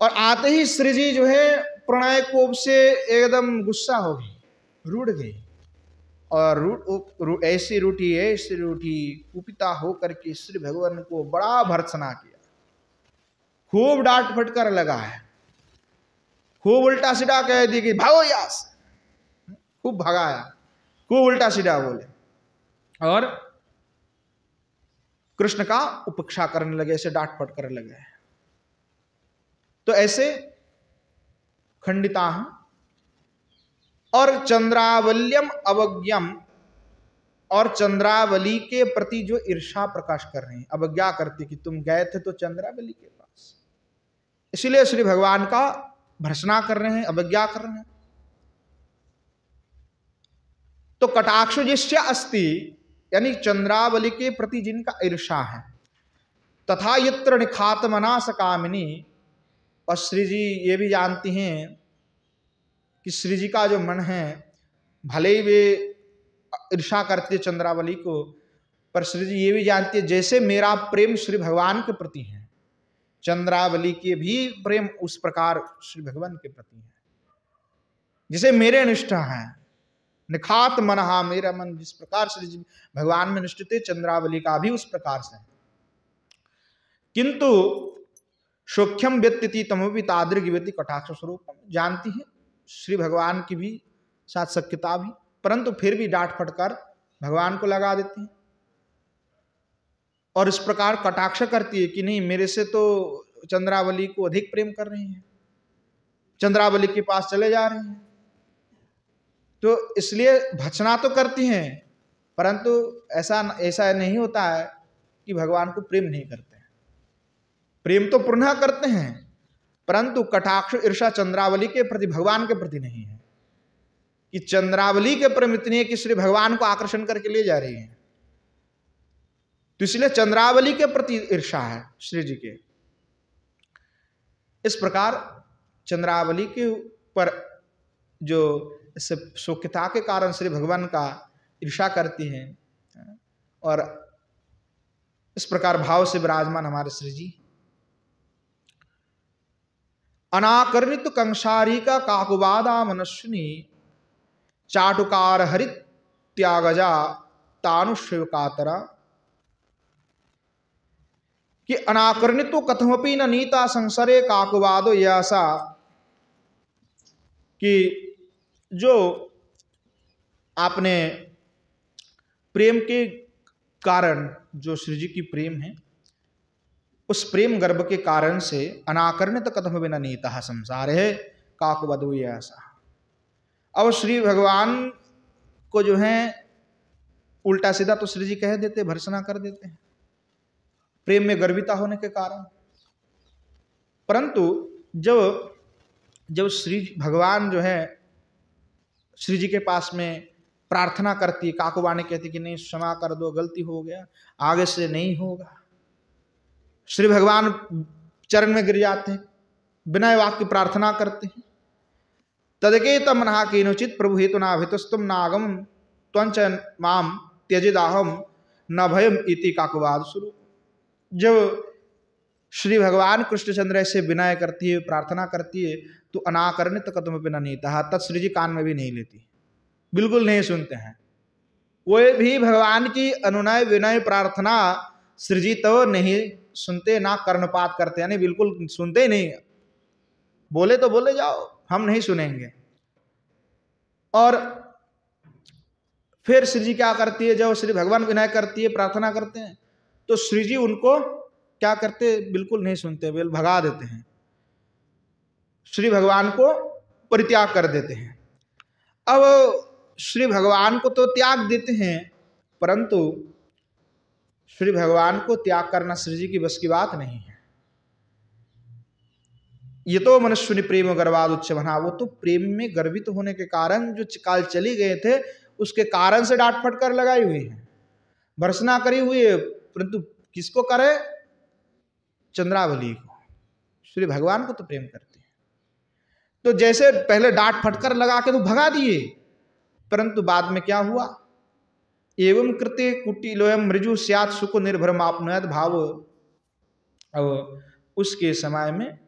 और आते ही श्री जी जो है प्रणय कोप से एकदम गुस्सा हो गई, रूठ गई, और ऐसी रूठी कुपिता होकर के श्री भगवान को बड़ा भर्त्सना किया, खूब डांट फटकार लगा है, खूब उल्टा सीधा कह दी कि भागो यहाँ से, खूब भगाया, खूब उल्टा सीधा बोले, और कृष्ण का उपेक्षा करने लगे, ऐसे डांट फट करने लगे। तो ऐसे खंडिता हैं। और चंद्रावल्यम अवज्ञम, और चंद्रावली के प्रति जो ईर्षा प्रकाश कर रहे हैं, अवज्ञा करते कि तुम गए थे तो चंद्रावली के पास, इसलिए श्री भगवान का भर्त्सना कर रहे हैं, अवज्ञा कर रहे हैं। तो कटाक्ष जिससे अस्ति, यानी चंद्रावली के प्रति जिनका ईर्षा है, तथा यत्र निखात मनास कामिनी, और श्री जी ये भी जानती हैं कि श्री जी का जो मन है, भले ही वे ईर्षा करते चंद्रावली को, पर श्री जी ये भी जानती है जैसे मेरा प्रेम श्री भगवान के प्रति है, चंद्रावली के भी प्रेम उस प्रकार श्री भगवान के प्रति है, जिसे मेरे निष्ठा है। निखात मनहा, मेरा मन जिस प्रकार श्री जी भगवान में निष्ठित है, चंद्रावली का भी उस प्रकार से। किंतु सौख्यम व्यक्ति तमोपि तादृग्यवती कटाक्ष स्वरूप, जानती है श्री भगवान की भी साथ सख्यता भी, परंतु फिर भी डांट फटकार भगवान को लगा देती है, और इस प्रकार कटाक्ष करती है कि नहीं, मेरे से तो चंद्रावली को अधिक प्रेम कर रही हैं, चंद्रावली के पास चले जा रहे हैं। तो इसलिए भर्त्सना तो करती हैं, परंतु ऐसा नहीं होता है कि भगवान को प्रेम नहीं करते हैं, प्रेम तो पुनः करते हैं, परंतु कटाक्ष ईर्षा चंद्रावली के प्रति, भगवान के प्रति नहीं है, कि चंद्रावली के प्रेम इतनी है कि श्री भगवान को आकर्षण करके ले जा रही है। तो इसलिए चंद्रावली के प्रति ईर्षा है श्री जी के। इस प्रकार चंद्रावली के ऊपर जो सौख्यता के कारण श्री भगवान का ईर्षा करती हैं, और इस प्रकार भाव से विराजमान हमारे श्री जी। अनाकर्णित कंसारी का काकुवादा मनस्विनी, चाटुकार हरित त्यागजा तानुष्य कातरा। कि अनाकर्णितो कथमपि न नीता संसरे काकुवादो यासा, कि जो आपने प्रेम के कारण, जो श्री जी की प्रेम है, उस प्रेम गर्भ के कारण से अनाकर्णित कथम बिना नीता संसार है काकुवधु ऐसा। अब श्री भगवान को जो है उल्टा सीधा तो श्री जी कह देते, भर्त्सना कर देते हैं प्रेम में गर्विता होने के कारण। परंतु जब श्री भगवान जो है श्री जी के पास में प्रार्थना करती, काकुबाने कहती कि नहीं क्षमा कर दो, गलती हो गया, आगे से नहीं होगा, श्री भगवान चरण में गिर जाते हैं, विनय वाक्य प्रार्थना करते हैं। तदकेत मना केनोचित प्रभु हेतु नाभितस्तुम नागम त्वंच माम त्यजिदाहम न भयम इति काकुवाद स्वरूप। जब श्री भगवान कृष्णचंद्र ऐसे विनय करती है, प्रार्थना करती है, तो अनाकर्णित कदम पे न नीता, तत् श्री जी कान में भी नहीं लेती, बिल्कुल नहीं सुनते हैं। कोई भी भगवान की अनुनय विनय प्रार्थना श्री जी तो नहीं सुनते, ना कर्णपात करते, यानी बिल्कुल सुनते ही नहीं। बोले तो बोले जाओ, हम नहीं सुनेंगे। और फिर श्री जी क्या करती है, जब श्री भगवान विनय करती है, प्रार्थना करते हैं, तो श्री जी उनको क्या करते, बिल्कुल नहीं सुनते, बिल्कुल भगा देते हैं, श्री भगवान को परित्याग कर देते हैं। अब श्री भगवान को तो त्याग देते हैं, परंतु श्री भगवान को त्याग करना श्री जी की बस की बात नहीं है। ये तो मनुष्य प्रेम गर्वाद उच्च बना, वो तो प्रेम में गर्वित होने के कारण जो काल चली गए थे उसके कारण से डांट फटकार लगाई हुई है, भर्सना करी हुई है, परंतु किसको करे, चंद्रावली को। श्री भगवान को तो प्रेम करते हैं, तो जैसे पहले डांट फटकार लगा के तो भगा दिए, परंतु बाद में क्या हुआ, एवं कृते कुटिलोयम मृजु स्यात् सुख निर्भर मापनुयात भाव। अब उसके समय में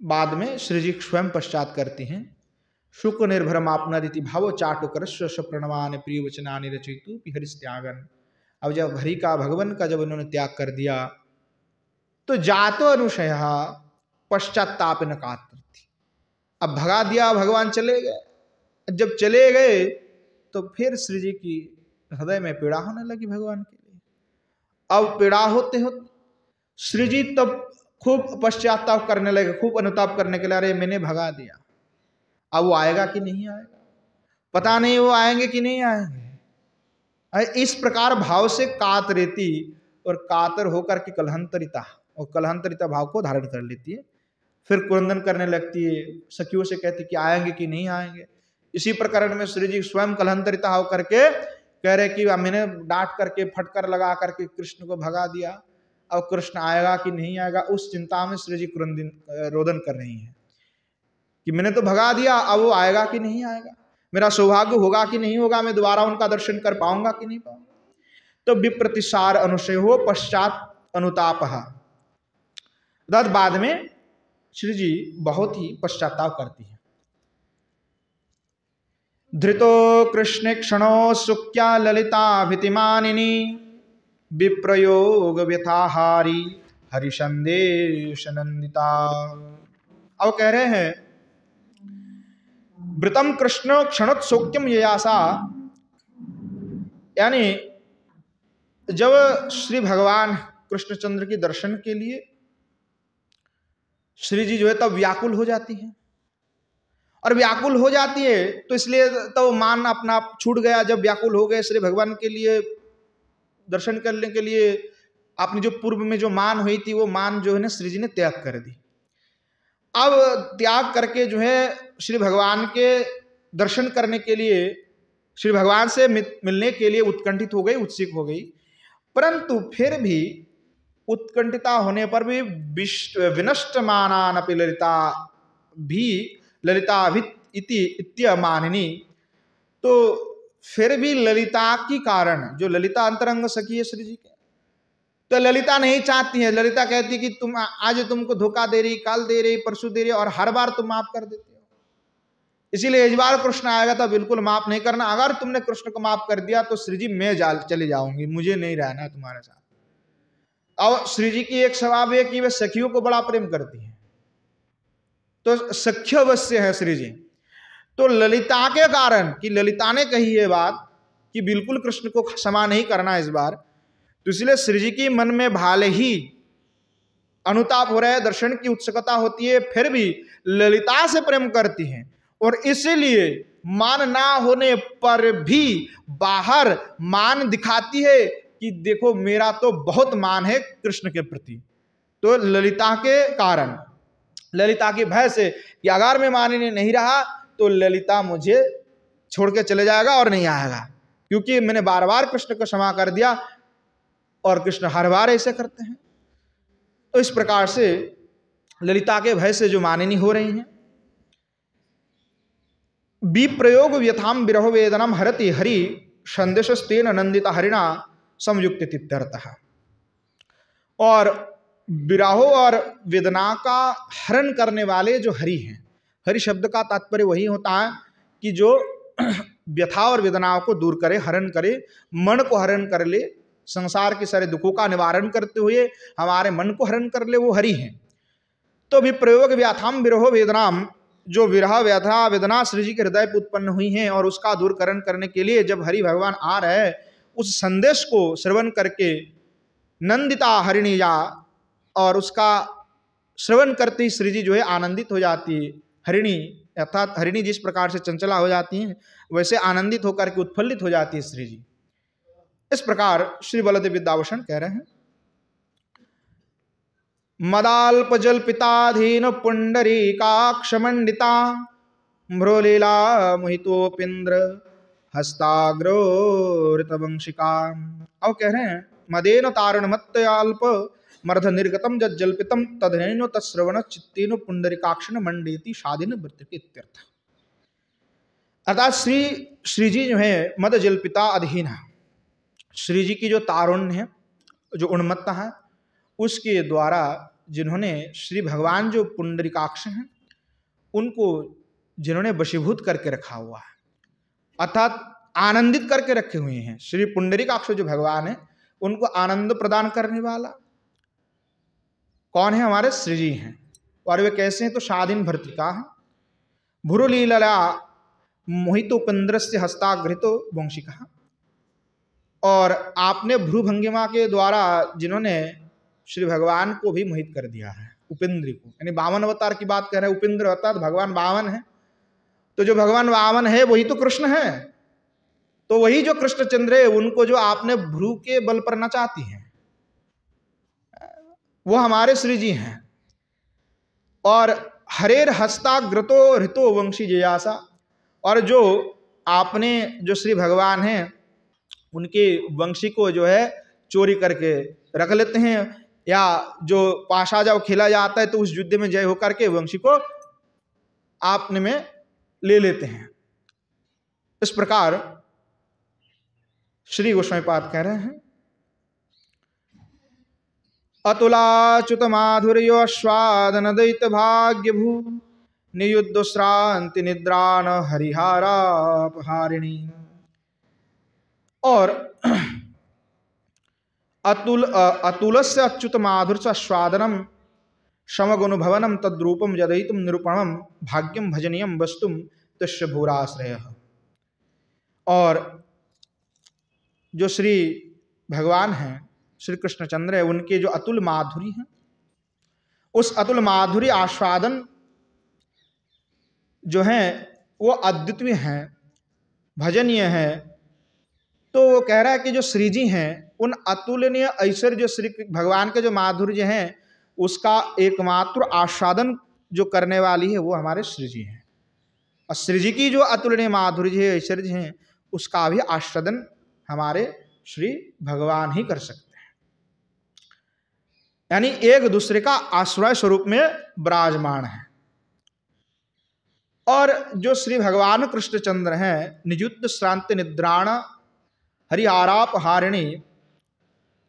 बाद में श्री जी स्वयं पश्चात करती हैं, शुक निर्भर मापनदिति भाव चाटुकर प्रणवान प्रिय वचनानि रचयितु हरिस त्यागन। अब जब हरि का भगवान का जब उन्होंने त्याग कर दिया, तो जातो अनुशय पश्चाताप न कातृति। अब भगा दिया, भगवान चले गए। जब चले गए तो फिर श्री जी की हृदय में पीड़ा होने लगी भगवान के लिए। अब पीड़ा होते होते श्री जी तब खूब पश्चाताप करने लगे, खूब अनुताप करने के लिए, अरे मैंने भगा दिया, अब वो आएगा कि नहीं आएगा, पता नहीं वो आएंगे कि नहीं आएंगे। इस प्रकार भाव से कातरेती और कातर होकर के कलहंतरिता, और कलहंतरिता भाव को धारण कर लेती है। फिर क्रंदन करने लगती है, सखियों से कहती कि आएंगे कि नहीं आएंगे। इसी प्रकरण में श्री जी स्वयं कलहंतरिता होकर के कह रहे कि मैंने डांट करके फटकर लगा करके कृष्ण को भगा दिया, अब कृष्ण आएगा कि नहीं आएगा, उस चिंता में श्री जी रोदन कर रही हैं कि मैंने तो भगा दिया, अब वो आएगा कि नहीं आएगा, मेरा सौभाग्य होगा कि नहीं होगा, मैं दोबारा उनका दर्शन कर पाऊंगा कि नहीं पाऊंगा। तो विप्रतिसार अनुशय हो पश्चात अनुताप। बाद में श्री जी बहुत ही पश्चाताप करती है। धृतो कृष्ण क्षणो सुक्या ललिता भीतिमानिनी विप्रयोग व्यथाहारी हरिसंदेश नंदिता। अब कह रहे हैं वृतम कृष्ण क्षणोत्सोक्यम ययासा, यानी जब श्री भगवान कृष्णचंद्र के दर्शन के लिए श्री जी जो है तब व्याकुल हो जाती है, और व्याकुल हो जाती है तो इसलिए तो मान अपना छूट गया। जब व्याकुल हो गए श्री भगवान के लिए दर्शन करने के लिए, आपने जो पूर्व में जो मान हुई थी वो मान जो है ना श्री जी ने त्याग कर दी। अब त्याग करके जो है श्री भगवान के दर्शन करने के लिए, श्री भगवान से मिलने के लिए उत्कंठित हो गई, उत्सुक हो गई, परंतु फिर भी उत्कंठिता होने पर भी विनष्ट मानानपि ललिता भी ललिता इत्य मानिनी। तो फिर भी ललिता की कारण, जो ललिता अंतरंग सखी है श्री जी के, तो ललिता नहीं चाहती है, ललिता कहती कि तुम आज तुमको धोखा दे रही, काल दे रही, परसों दे रही, और हर बार तुम माफ कर देते हो, इसीलिए इस बार कृष्ण आएगा तो बिल्कुल माफ नहीं करना। अगर तुमने कृष्ण को माफ कर दिया तो श्री जी मैं चले जाऊंगी, मुझे नहीं रहना तुम्हारे साथ। और श्री जी की एक स्वभाव है कि वे सखियों को बड़ा प्रेम करती है, तो सख्यवश्य है श्री जी। तो ललिता के कारण, कि ललिता ने कही है बात कि बिल्कुल कृष्ण को क्षमा नहीं करना इस बार, तो इसलिए श्री जी की मन में भाले ही अनुताप हो रहा है, दर्शन की उत्सुकता होती है, फिर भी ललिता से प्रेम करती हैं, और इसीलिए मान ना होने पर भी बाहर मान दिखाती है कि देखो मेरा तो बहुत मान है कृष्ण के प्रति। तो ललिता के कारण, ललिता के भय से कि अगर मैं मानने नहीं रहा तो ललिता मुझे छोड़ के चले जाएगा और नहीं आएगा, क्योंकि मैंने बार बार कृष्ण को क्षमा कर दिया, और कृष्ण हर बार ऐसे करते हैं। तो इस प्रकार से ललिता के भय से जो मानिनी हो रही हैं। विप्रयोग व्यथाम विरह वेदनम हरति हरि संदेशस्तेन नंदिता हरिणा संयुक्त तित्यर्थः। और विराहो और वेदना का हरण करने वाले जो हरि हैं, हरि शब्द का तात्पर्य वही होता है कि जो व्यथा और वेदनाओं को दूर करे, हरण करे, मन को हरण कर ले, संसार के सारे दुखों का निवारण करते हुए हमारे मन को हरण कर ले, वो हरि हैं। तो भी प्रयोग व्याथाम विरहो वेदनाम, जो विरह व्यथा वेदना श्री जी के हृदय पर उत्पन्न हुई हैं और उसका दूरकरण करने के लिए जब हरि भगवान आ रहे हैं, उस संदेश को श्रवण करके नंदिता हरिणीया, और उसका श्रवण करते ही श्री जी जो है आनंदित हो जाती है। हरिणी अर्थात हरिणी जिस प्रकार से चंचला हो जाती हैं, वैसे आनंदित होकर के उत्फुल्लित हो जाती है श्री जी। इस प्रकार श्री बलदेव विद्याभूषण कह रहे हैं, मदाल्पजल्पिताधीन पुंडरीकाक्षमंडिता भ्रोलीला मोहितोपिंद्र हस्ताग्रोरितवंशिका। अब कह रहे हैं मदेन तारण मत्तयाल्प मर्ध निर्गतम जल्पितम तदनेनो तत्श्रवण चित्तेनो पुंडरीकाक्षण मंडेति शादिन वृत्ति इत्यर्थ। अर्थात श्री जी जो है मद जल्पिता अधीन है, श्री जी की जो तारुण्य है, जो उन्मत्ता है, उसके द्वारा जिन्होंने श्री भगवान जो पुंडरीकाक्ष हैं उनको जिन्होंने वशीभूत करके रखा हुआ है, अर्थात आनंदित करके रखे हुए हैं। श्री पुंडरीकाक्ष जो भगवान है उनको आनंद प्रदान करने वाला कौन है? हमारे श्री जी हैं। और वे कैसे हैं? तो शादीन भर्तिका है। भुरुलीला मोहितोपेंद्र से हस्ताग्रहितो वंशिका। और आपने भ्रुभंगिमा के द्वारा जिन्होंने श्री भगवान को भी मोहित कर दिया है, उपेंद्र को, यानी वामन अवतार की बात कर रहे हैं। उपेंद्र अवतार भगवान वामन है, तो जो भगवान वामन है वही तो कृष्ण है। तो वही जो कृष्णचंद्र है उनको जो आपने भ्रू के बल पर नचाती हैं, वो हमारे श्री जी हैं। और हरेर हस्ताग्रतो हृतो वंशी जयासा, और जो आपने जो श्री भगवान हैं उनके वंशी को जो है चोरी करके रख लेते हैं, या जो पाशा जब खेला जाता है तो उस युद्ध में जय होकर के वंशी को आपने में ले लेते हैं। इस प्रकार श्री गोस्वामीपाद कह रहे हैं, अतुलाच्युत माधुर्य स्वादन दैत भाग्य भू नियुद्ध श्रांति निद्रान हरिहारापहारिणी। और अतुलस्य अच्युत माधुर्य स्वादनम समगुणभवनम तद्रूपम यदयितुम निरूपणम भाग्यम भजनीयम वस्तुम तस्य भूराश्रय। और जो श्री भगवान हैं, श्री कृष्णचंद्र है, उनके जो अतुल माधुरी हैं, उस अतुल माधुरी आस्वादन जो हैं वो अद्वितीय हैं, भजनीय हैं। तो वो कह रहा है कि जो श्री जी हैं उन अतुलनीय ऐश्वर्य जो श्री भगवान के जो माधुर्य हैं उसका एकमात्र आस्वादन जो करने वाली है वो हमारे श्री जी हैं। और श्री जी की जो अतुलनीय माधुर्य है, ऐश्वर्य हैं, उसका भी आस्वादन हमारे श्री भगवान ही कर सकते हैं। यानी एक दूसरे का आश्रय स्वरूप में विराजमान है। और जो श्री भगवान कृष्णचंद्र हैं निजुद्ध श्रांति निद्राण हरिहारापहारिणी।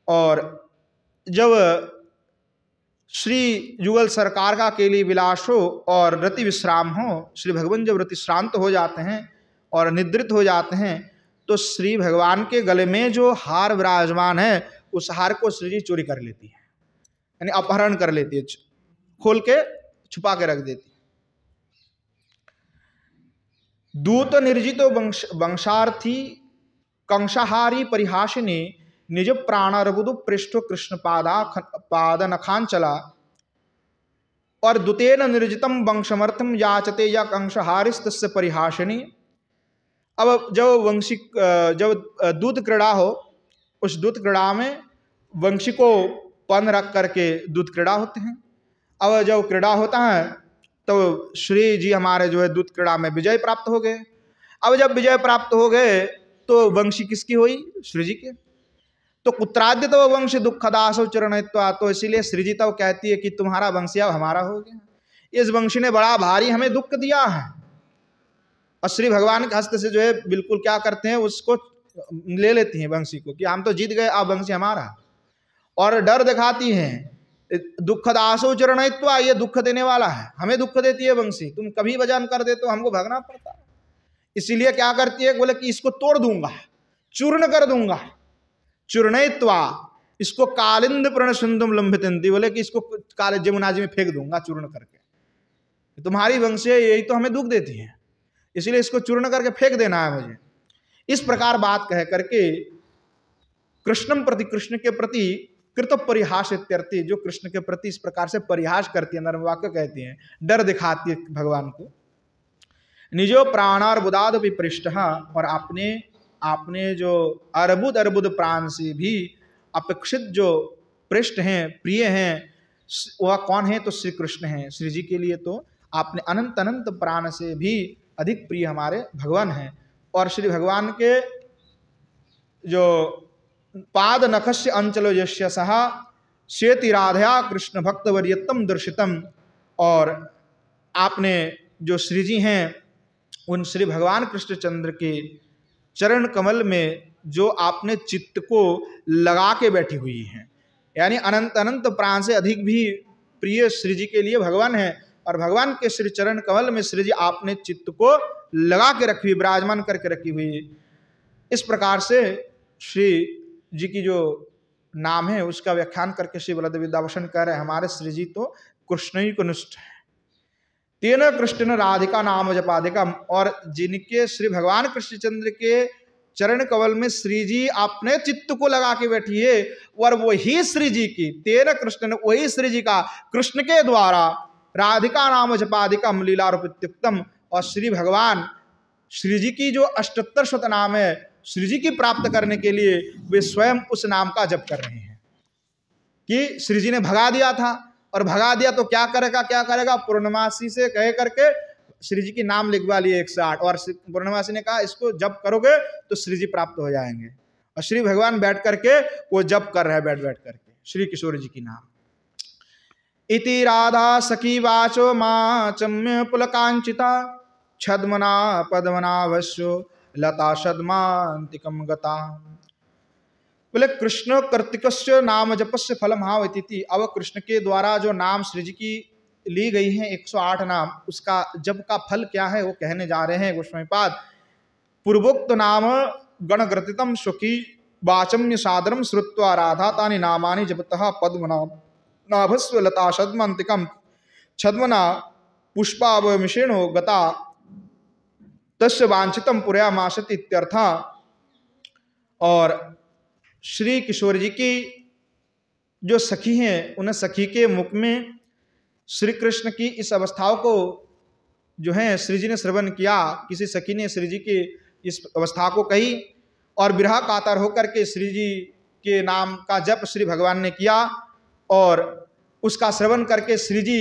और जब श्री युगल सरकार का केली विलास हो और रति विश्राम हो, श्री भगवान जब रति श्रांत हो जाते हैं और निद्रित हो जाते हैं, तो श्री भगवान के गले में जो हार विराजमान है उस हार को श्री जी चोरी कर लेती है, यानी अपहरण कर लेती है, खोल के छुपा के रख देती है। दूत निर्जितो वंशार्थी कंसाहारी परिहासिनी निज प्राणरबुदु पृष्ठ कृष्ण पादनखांचला। और दुतेन निर्जितम वंशमर्थम याचते या कंसहारिस्तस्य परिहासिनी। अब जब दूध क्रीड़ा हो, उस दूध क्रीड़ा में वंशी को पन रख करके दूध क्रीड़ा होते हैं। अब जब क्रीड़ा होता है तो श्री जी हमारे जो है दूध क्रीड़ा में विजय प्राप्त हो गए। अब जब विजय प्राप्त हो गए तो वंशी किसकी हुई? श्री जी के। तो कुत्राद्य तव वंश दुखदासो चरणत्वा, तो इसीलिए सृजी तव कहती है कि तुम्हारा वंश अब हमारा हो गया, इस वंश ने बड़ा भारी हमें दुख दिया है। और श्री भगवान के हस्त से जो है बिल्कुल क्या करते हैं, उसको ले लेती हैं वंशी को, कि हम तो जीत गए, अब वंशी हमारा। और डर दिखाती हैं, दुखदासो चरणत्वा, ये दुख देने वाला है, हमें दुख देती है वंशी, तुम कभी वजन कर दे तो हमको भागना पड़ता है। इसीलिए क्या करती है, बोले कि इसको तोड़ दूंगा, चूर्ण कर दूंगा। चूर्णयित्वा, इसको कालिंद प्रण सिंधुम लंबितंती, बोले कि इसको काले जमुना जी में फेंक दूंगा चूर्ण करके। तुम्हारी वंश यही तो हमें दुख देती है, इसलिए इसको चूर्ण करके फेंक देना है मुझे। इस प्रकार बात कह करके कृष्णम प्रति, कृष्ण के प्रति कृत परिहास इत्यर्थी, जो कृष्ण के प्रति इस प्रकार से परिहास करती है, नर्म वाक्य कहती है, डर दिखाती है भगवान को। निजो प्राणार बुदाद विपृष्ट, और आपने जो अर्बुद अर्बुद प्राण से भी अपेक्षित जो पृष्ठ हैं, प्रिय हैं, वह कौन है, तो श्री कृष्ण हैं। श्री जी के लिए तो आपने अनंत अनंत प्राण से भी अधिक प्रिय हमारे भगवान हैं। और श्री भगवान के जो पाद नखस्य अंचलो यस्य सहा श्वेति राधया कृष्ण भक्त वर्यत्तम दर्शितम, और आपने जो श्री जी हैं उन श्री भगवान कृष्णचंद्र के चरण कमल में जो आपने चित्त को लगा के बैठी हुई हैं, यानी अनंत अनंत प्राण से अधिक भी प्रिय श्री जी के लिए भगवान है। और भगवान के श्री चरण कमल में श्री जी आपने चित्त को लगा के रखी हुई, विराजमान करके रखी हुई। इस प्रकार से श्री जी की जो नाम है उसका व्याख्यान करके श्री बलदेव विद्याभूषण कह रहे हैं, हमारे श्री जी तो कृष्ण ही को निष्ठ है। तेन कृष्ण राधिका नाम जपाधिकम, और जिनके श्री भगवान कृष्णचंद्र के चरण कमल में श्री जी अपने चित्त को लगा के बैठी है, और वही श्री जी की, तेन कृष्ण, वही श्री जी का कृष्ण के द्वारा राधिका नाम जपाधिकम लीलारूपित्युक्तम, और श्री भगवान श्री जी की जो 78 शत नाम है, श्री जी की प्राप्त करने के लिए वे स्वयं उस नाम का जप कर रहे हैं। कि श्री जी ने भगा दिया था, और भगा दिया तो क्या करेगा, क्या करेगा, पूर्णमासी से कह करके श्री जी के नाम लिखवा लिए 108, और पूर्णमासी ने कहा इसको जप करोगे तो श्री जी प्राप्त हो जाएंगे। और श्री भगवान बैठ करके वो जप कर रहे हैं, बैठ बैठ करके श्री किशोर जी की नाम। इति राधा सखी वाचो मां चम्य पुलकांचिता छद्मना पद्मनाभस्यो लता शद्मांतिकम गता। बोले कृष्ण कर्तिकस्य नाम जपस्य फलम हावती। अब कृष्ण के द्वारा जो नाम श्री जी की ली गई है 108 नाम, उसका जप का फल क्या है वो कहने जा रहे हैं गोस्वामीपाद। पूर्वोक्त नाम गणग्रथितम सुखी वाचम्य सादरम श्रुत्वा राधा तानि नामानि जपतः पद्मनाभस्व लता शद्मांतिकम छद्मना पुष्पावमिषेणो गता तस्य वांछितम पुरया मासति इत्यर्थ। और श्री किशोर जी की जो सखी हैं, उन सखी के मुख में श्री कृष्ण की इस अवस्थाओं को जो है श्री जी ने श्रवण किया। किसी सखी ने श्री जी की इस अवस्था को कही, और विरह कातर होकर के श्री जी के नाम का जप श्री भगवान ने किया, और उसका श्रवण करके श्री जी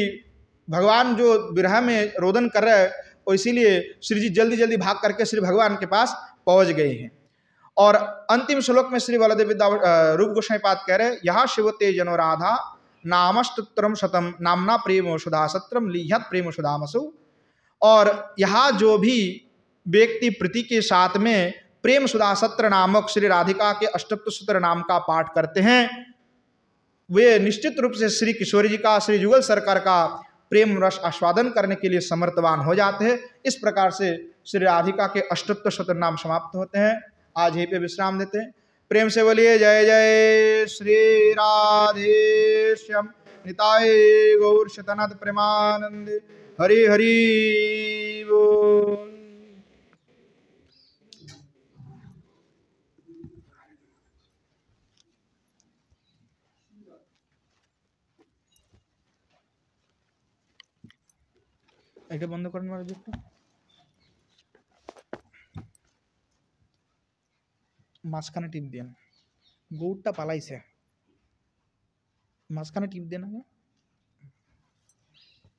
भगवान जो विरह में रोदन कर रहे हैं, और इसीलिए श्री जी जल्दी जल्दी भाग करके श्री भगवान के पास पहुंच गए हैं। और अंतिम श्लोक में श्री बलदेव रूप गोस्वामीपाद कह रहे, यह शिवते जनो राधा नामस्तुत्रम शतम नामना प्रेम सुधा सत्रम लिहत प्रेम सुधामसु। और यहाँ जो भी व्यक्ति प्रीति के साथ में प्रेम सुधा सत्र नामक श्री राधिका के अष्टोत्तर सूत्र नाम का पाठ करते हैं, वे निश्चित रूप से श्री किशोर जी का, श्री युगल सरकार का प्रेम रस आस्वादन करने के लिए समर्थवान हो जाते हैं। इस प्रकार से श्री राधिका के अष्टोत्तर सूत्र नाम समाप्त होते हैं। आज यहीं पे विश्राम देते हैं। प्रेम से बोलिए जय जय श्री राधे श्याम निताय गौर शतनाथ प्रेमानंद हरि हरि बोल। এটা বন্ধ করেন মাঝে মাঝখানে টিপ দেন, গৌরটা পালাইছে, মাঝখানে টিপ দেন।